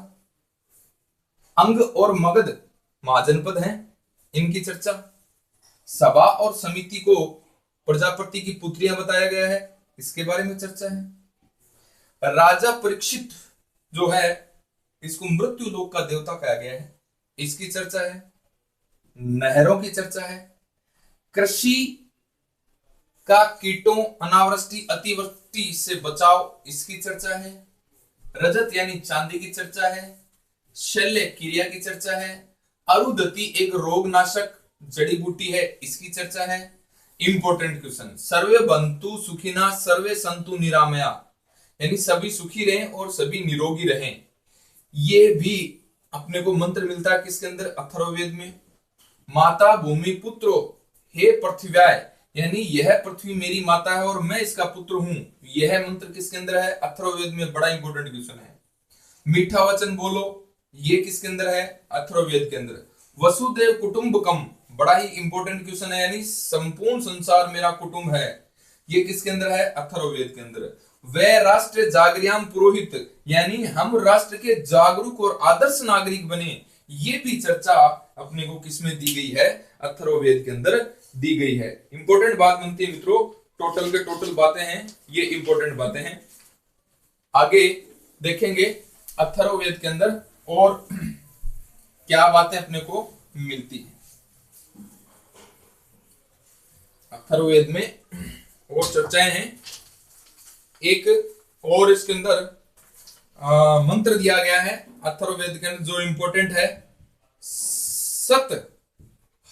अंग और मगध महाजनपद हैं, इनकी चर्चा। सभा और समिति को प्रजापति की पुत्रियां बताया गया है, इसके बारे में चर्चा है। राजा परीक्षित जो है, इसको मृत्यु लोक का देवता कहा गया है, इसकी चर्चा है। नहरों की चर्चा है। कृषि का कीटों, अनावृष्टि, अतिवृष्टि से बचाव, इसकी चर्चा है। रजत यानी चांदी की चर्चा है। शल्य क्रिया की चर्चा है। अरुधति एक रोगनाशक जड़ी बूटी है, इसकी चर्चा है। इंपॉर्टेंट क्वेश्चन, सर्वे बंतु सुखिना सर्वे संतु निरामया, यानी सभी सुखी रहें और सभी निरोगी रहें। ये भी अपने को मंत्र मिलता है किसके अंदर? अथर्ववेद में। माता भूमि पुत्रो हे पृथ्व्याय, यानी यह पृथ्वी मेरी माता है और मैं इसका पुत्र हूं, यह मंत्र किसके अंदर है? अथर्ववेद में। बड़ा इंपॉर्टेंट क्वेश्चन है। मीठा वचन बोलो, ये किसके अंदर है? अथर्ववेद के अंदर। वसुदेव कुटुंबकम, बड़ा ही इंपॉर्टेंट क्वेश्चन है, यानी संपूर्ण संसार मेरा कुटुंब है, ये किसके अंदर है? अथर्ववेद के अंदर। वह राष्ट्र जागर्याम पुरोहित, यानी हम राष्ट्र के जागरूक और आदर्श नागरिक बने, ये भी चर्चा अपने को किसमें दी गई है? अथर्ववेद के अंदर दी गई है। इंपॉर्टेंट बात बनती है मित्रों, टोटल के टोटल बातें हैं, ये इंपॉर्टेंट बातें हैं। आगे देखेंगे अथर्ववेद के अंदर और क्या बातें अपने को मिलती है। अथर्ववेद में और चर्चाएं हैं। एक और इसके अंदर मंत्र दिया गया है अथर्ववेद के अंदर जो इंपॉर्टेंट है, सत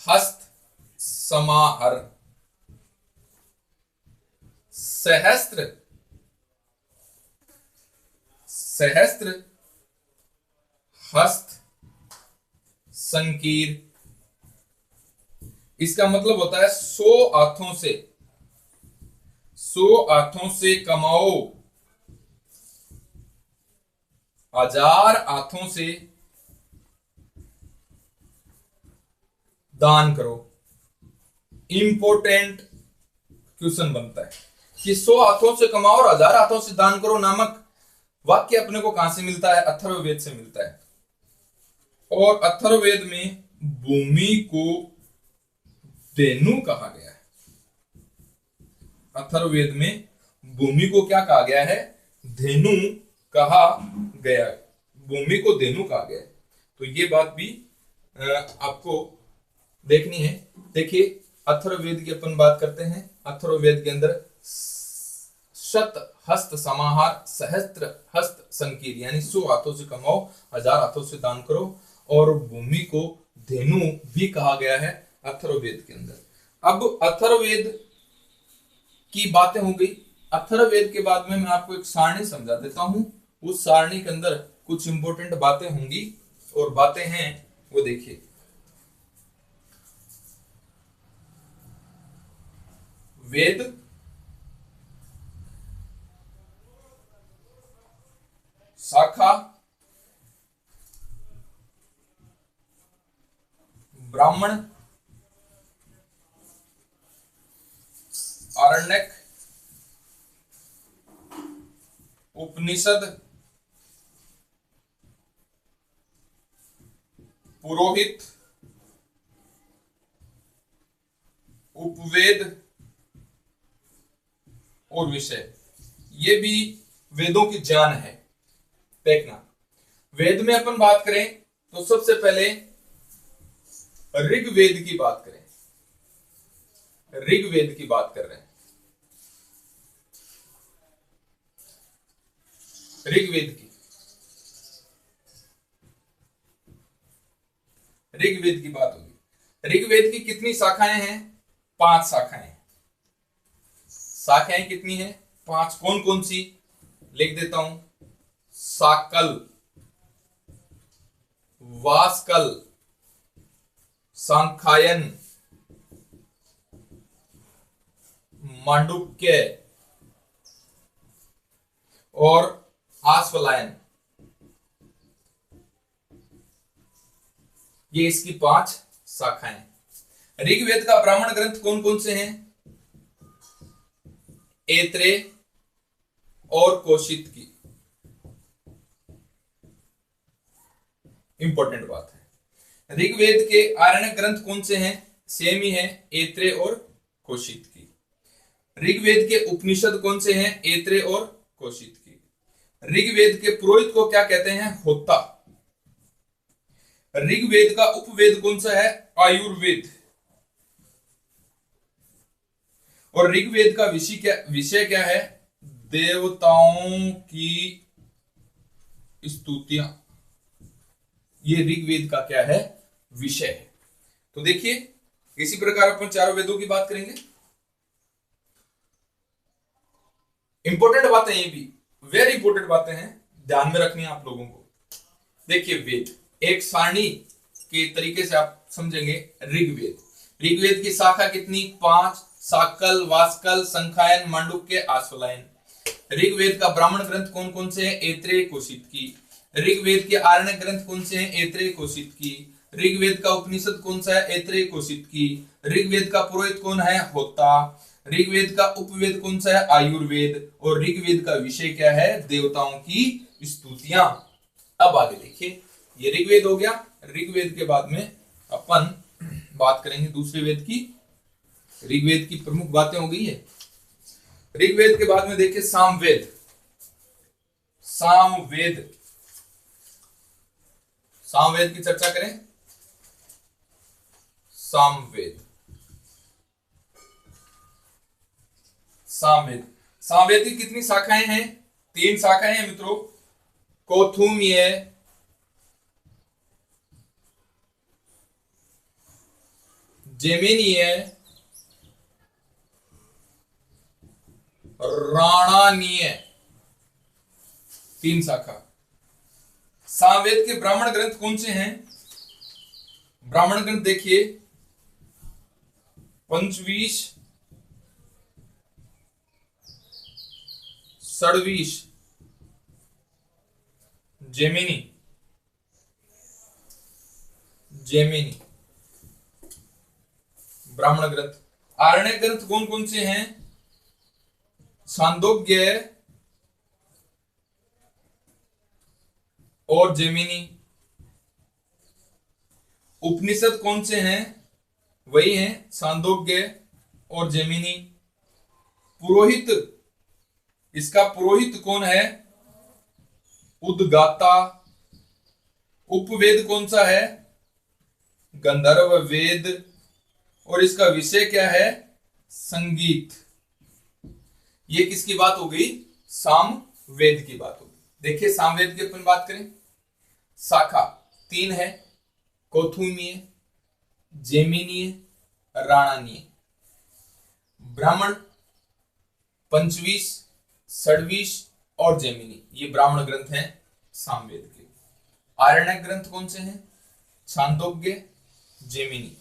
हस्त समाहर। सहस्त्र, सहस्त्र हस्त संकीर, इसका मतलब होता है 100 हाथों से, 100 हाथों से कमाओ, 1000 हाथों से दान करो। इंपॉर्टेंट क्वेश्चन बनता है कि 100 हाथों से कमाओ और 1000 हाथों से दान करो नामक वाक्य अपने को कहां से मिलता है? अथर्ववेद से मिलता है। और अथर्ववेद में भूमि को धेनु कहा गया है। अथर्ववेद में भूमि को क्या कहा गया है? धेनु कहा गया है। भूमि को धेनु कहा गया है। तो ये बात भी आपको देखनी है। देखिए अथर्ववेद की अपन बात करते हैं। अथर्ववेद के अंदर शत हस्त समाहार, सहस्त्र हस्त संकीर, यानी 100 हाथों से कमाओ, 1000 हाथों से दान करो, और भूमि को धेनु भी कहा गया है अथर्ववेद के अंदर। अब अथर्ववेद की बातें हो गई। अथर्ववेद के बाद में मैं आपको एक सारणी समझा देता हूं। उस सारणी के अंदर कुछ इंपॉर्टेंट बातें होंगी और बातें हैं वो देखिए। वेद, शाखा, ब्राह्मण, आरण्यक, उपनिषद, पुरोहित, उपवेद और विषय, ये भी वेदों की जान है। देखना, वेद में अपन बात करें तो सबसे पहले ऋग्वेद की बात करें। ऋग्वेद की बात कर रहे हैं। ऋग्वेद की ऋग्वेद की बात होगी। ऋग्वेद की कितनी शाखाएं हैं? 5 शाखाएं। शाखाएं कितनी है? 5। कौन कौन सी? लिख देता हूं। शाकल, वासकल, सांख्यायन, मांडुक्य और आश्वलायन। ये इसकी 5 शाखाएं। ऋग्वेद का ब्राह्मण ग्रंथ कौन कौन से हैं? ऐत्रेय और कौशिक की। इंपॉर्टेंट बात है। ऋग्वेद के आरण्यक ग्रंथ कौन से हैं? सेम ही है, ऐत्रेय और कौशिक की। ऋग्वेद के उपनिषद कौन से हैं? ऐत्रेय और कौशिक की। ऋग्वेद के पुरोहित को क्या कहते हैं? होता। ऋग्वेद का उपवेद कौन सा है? आयुर्वेद। और ऋग्वेद का विषय क्या है? देवताओं की स्तुतियां। ये ऋग्वेद का क्या है? विषय है। तो देखिए, इसी प्रकार अपन चारों वेदों की बात करेंगे। इंपॉर्टेंट बातें, ये भी वेरी इंपॉर्टेंट बातें हैं, ध्यान में रखनी है आप लोगों को। देखिए, वेद एक सारणी के तरीके से आप समझेंगे। ऋग्वेद, ऋग्वेद की शाखा कितनी? 5। शाकल, वासकल, संख्यायन, मांडुक्य, आश्वलायन। ऋग्वेद का ब्राह्मण ग्रंथ कौन कौन से हैं? ऐत्रेय, कौशिक की। ऋग्वेद के आरण्यक ग्रंथ कौन से हैं? ऐत्रेय, कौशिक की। ऋग्वेद का उपनिषद कौन सा है? ऐत्रेय, कौशिक की। ऋग्वेद का पुरोहित कौन है? होता। ऋग्वेद का उपवेद कौन सा है? आयुर्वेद। और ऋग्वेद का विषय क्या है? देवताओं की स्तुतियां। अब आगे देखिए, ये ऋग्वेद हो गया। ऋग्वेद के बाद में अपन बात करेंगे दूसरे वेद की। ऋग्वेद की प्रमुख बातें हो गई है। ऋग्वेद के बाद में देखिए सामवेद। सामवेद, सामवेद की चर्चा करें। सामवेद, सामवेद, सामवेद की कितनी शाखाएं हैं? 3 शाखाएं हैं मित्रों। कौथुम्य, जेमिनीय, राणानीय। 3 शाखा। सामवेद के ब्राह्मण ग्रंथ कौन से हैं? ब्राह्मण ग्रंथ देखिए, पंचवीस, षड्वीस, जेमिनी, जेमिनी ब्राह्मण ग्रंथ। आरण्यक ग्रंथ कौन कौन से हैं? छांदोग्य और जेमिनी। उपनिषद कौन से हैं? वही हैं, छांदोग्य और जेमिनी। पुरोहित, इसका पुरोहित कौन है? उद्गाता। उपवेद कौन सा है? गंधर्व वेद। और इसका विषय क्या है? संगीत। ये किसकी बात हो गई? सामवेद की बात हो गई। देखिए, सामवेद की अपन बात करें। शाखा 3 है, कौथुमीय, जेमिनीय, राणानीय। ब्राह्मण पंचवीस, षड्वीस और जेमिनी, ये ब्राह्मण ग्रंथ हैं सामवेद के। आरण्यक ग्रंथ कौन से हैं? छांदोग्य, जेमिनी।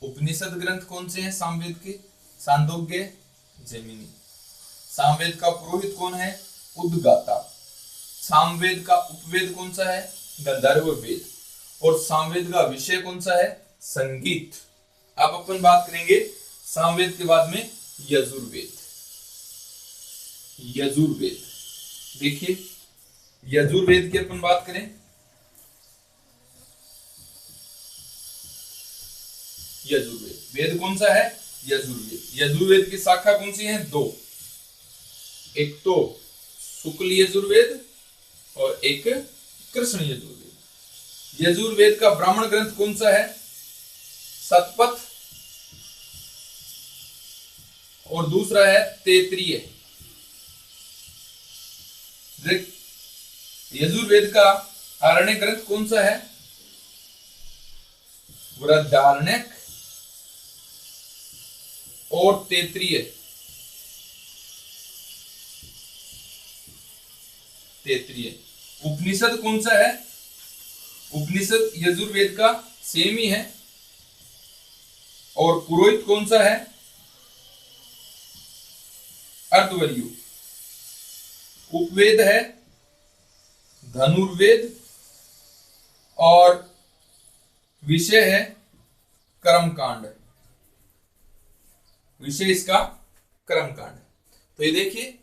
उपनिषद ग्रंथ कौन से हैं सामवेद के? छांदोग्य, जेमिनी। सामवेद का पुरोहित कौन है? उद्गाता। सामवेद का उपवेद कौन सा है? गंधर्व वेद। और सामवेद का विषय कौन सा है? संगीत। अब अपन बात करेंगे सामवेद के बाद में यजुर्वेद। यजुर्वेद, देखिए, यजुर्वेद की अपन बात करें। यजुर्वेद, वेद कौन सा है? यजुर्वेद। यजुर्वेद की शाखा कौन सी है? 2। एक तो शुक्ल यजुर्वेद और एक कृष्ण यजुर्वेद। यजुर्वेद का ब्राह्मण ग्रंथ कौन सा है? शतपथ और दूसरा है तैत्तिरीय। यजुर्वेद का आरण्य ग्रंथ कौन सा है? बृहदारण्यक और तैत्तिरीय। उपनिषद कौन सा है? उपनिषद यजुर्वेद का सेम ही है। और पुरोहित कौन सा है? अर्धवर्यु। उपवेद है धनुर्वेद और विषय है कर्मकांड। विषय इसका कर्मकांड। तो ये देखिए,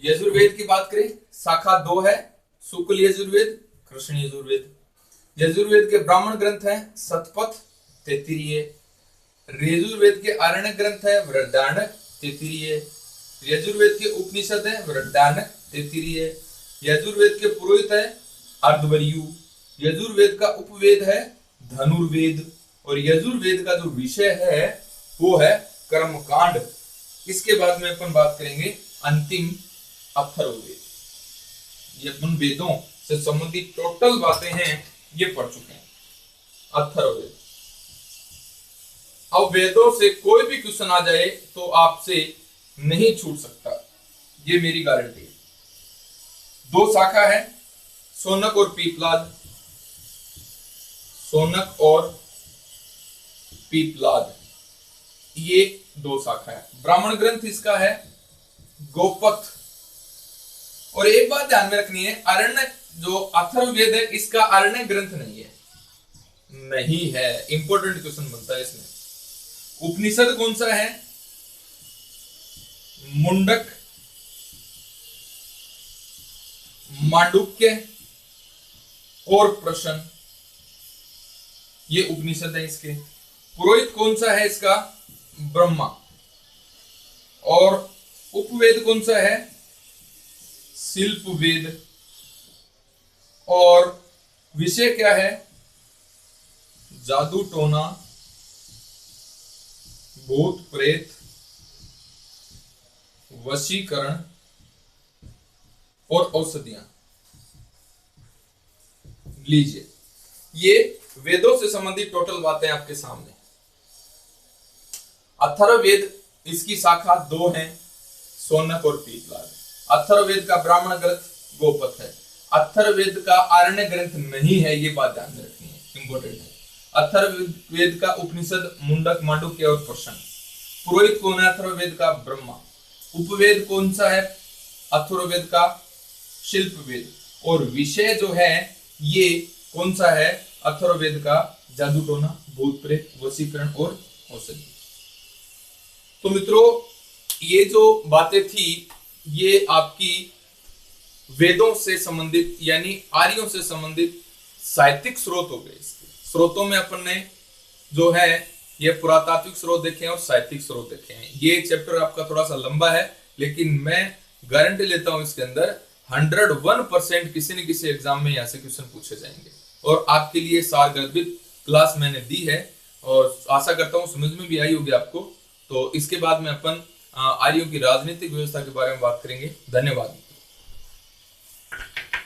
यजुर्वेद की बात करें, शाखा 2 है, शुक्ल यजुर्वेद, कृष्ण यजुर्वेद। यजुर्वेद के ब्राह्मण ग्रंथ हैं शतपथ, तैत्तिरीय। यजुर्वेद के आरण्यक ग्रंथ है बृहदारण्यक, तैत्तिरीय। यजुर्वेद के उपनिषद है बृहदारण्यक, तैत्तिरीय। यजुर्वेद के पुरोहित है अर्धवर्यु। यजुर्वेद का उपवेद है धनुर्वेद। और यजुर्वेद का जो विषय है वो है कर्मकांड। इसके बाद में अपन बात करेंगे अंतिम अथर्ववेद। ये अपन वेदों से संबंधित टोटल बातें हैं ये पढ़ चुके हैं। अथर्ववेद। अब वेदों से कोई भी क्वेश्चन आ जाए तो आपसे नहीं छूट सकता, ये मेरी गारंटी है। 2 शाखा है, शौनक और पीपलाद। शौनक और पीपलाद, ये 2 शाखा है। ब्राह्मण ग्रंथ इसका है गोपथ। और एक बात ध्यान में रखनी है, अरण्य जो अथर्ववेद है इसका अरण्य ग्रंथ नहीं है। नहीं है, इंपॉर्टेंट क्वेश्चन बनता है इसमें। उपनिषद कौन सा है? मुंडक, मांडुक्य और प्रश्न, ये उपनिषद है इसके। पुरोहित कौन सा है इसका? ब्रह्मा। और उपवेद कौन सा है? शिल्प वेद। और विषय क्या है? जादू टोना, भूत प्रेत, वशीकरण और औषधियां। लीजिए, ये वेदों से संबंधित टोटल बातें आपके सामने। अथर्ववेद, इसकी शाखा 2 हैं, शौनक और पीपलाद। अथर्ववेद का ब्राह्मण ग्रंथ गोपथ है। अथर्ववेद का आरण्य ग्रंथ नहीं है, ये बात ध्यान में रखनी है, इंपॉर्टेंट है। अथर्ववेद का उपनिषद मुंडक, मांडुक्य और प्रश्न। पुरोहित कौन है अथर्ववेद का? ब्रह्मा। उपवेद कौन सा है अथर्ववेद का? शिल्प वेद। और विषय जो है ये कौन सा है अथर्ववेद का? जादू टोना, भूत प्रेत, वशीकरण और औषधि। तो मित्रों, ये जो बातें थी ये आपकी वेदों से संबंधित यानी आर्यों से संबंधित साहित्यिक स्रोत हो गए। स्रोतों में अपन ने जो है ये पुरातात्विक स्रोत देखे हैं और साहित्यिक स्रोत देखे हैं। ये चैप्टर आपका थोड़ा सा लंबा है, लेकिन मैं गारंटी लेता हूं इसके अंदर 101% किसी न किसी एग्जाम में यहाँ से क्वेश्चन पूछे जाएंगे। और आपके लिए सारगर्भित क्लास मैंने दी है और आशा करता हूँ समझ में भी आई होगी आपको। तो इसके बाद में अपन आर्यों की राजनीतिक व्यवस्था के बारे में बात करेंगे। धन्यवाद।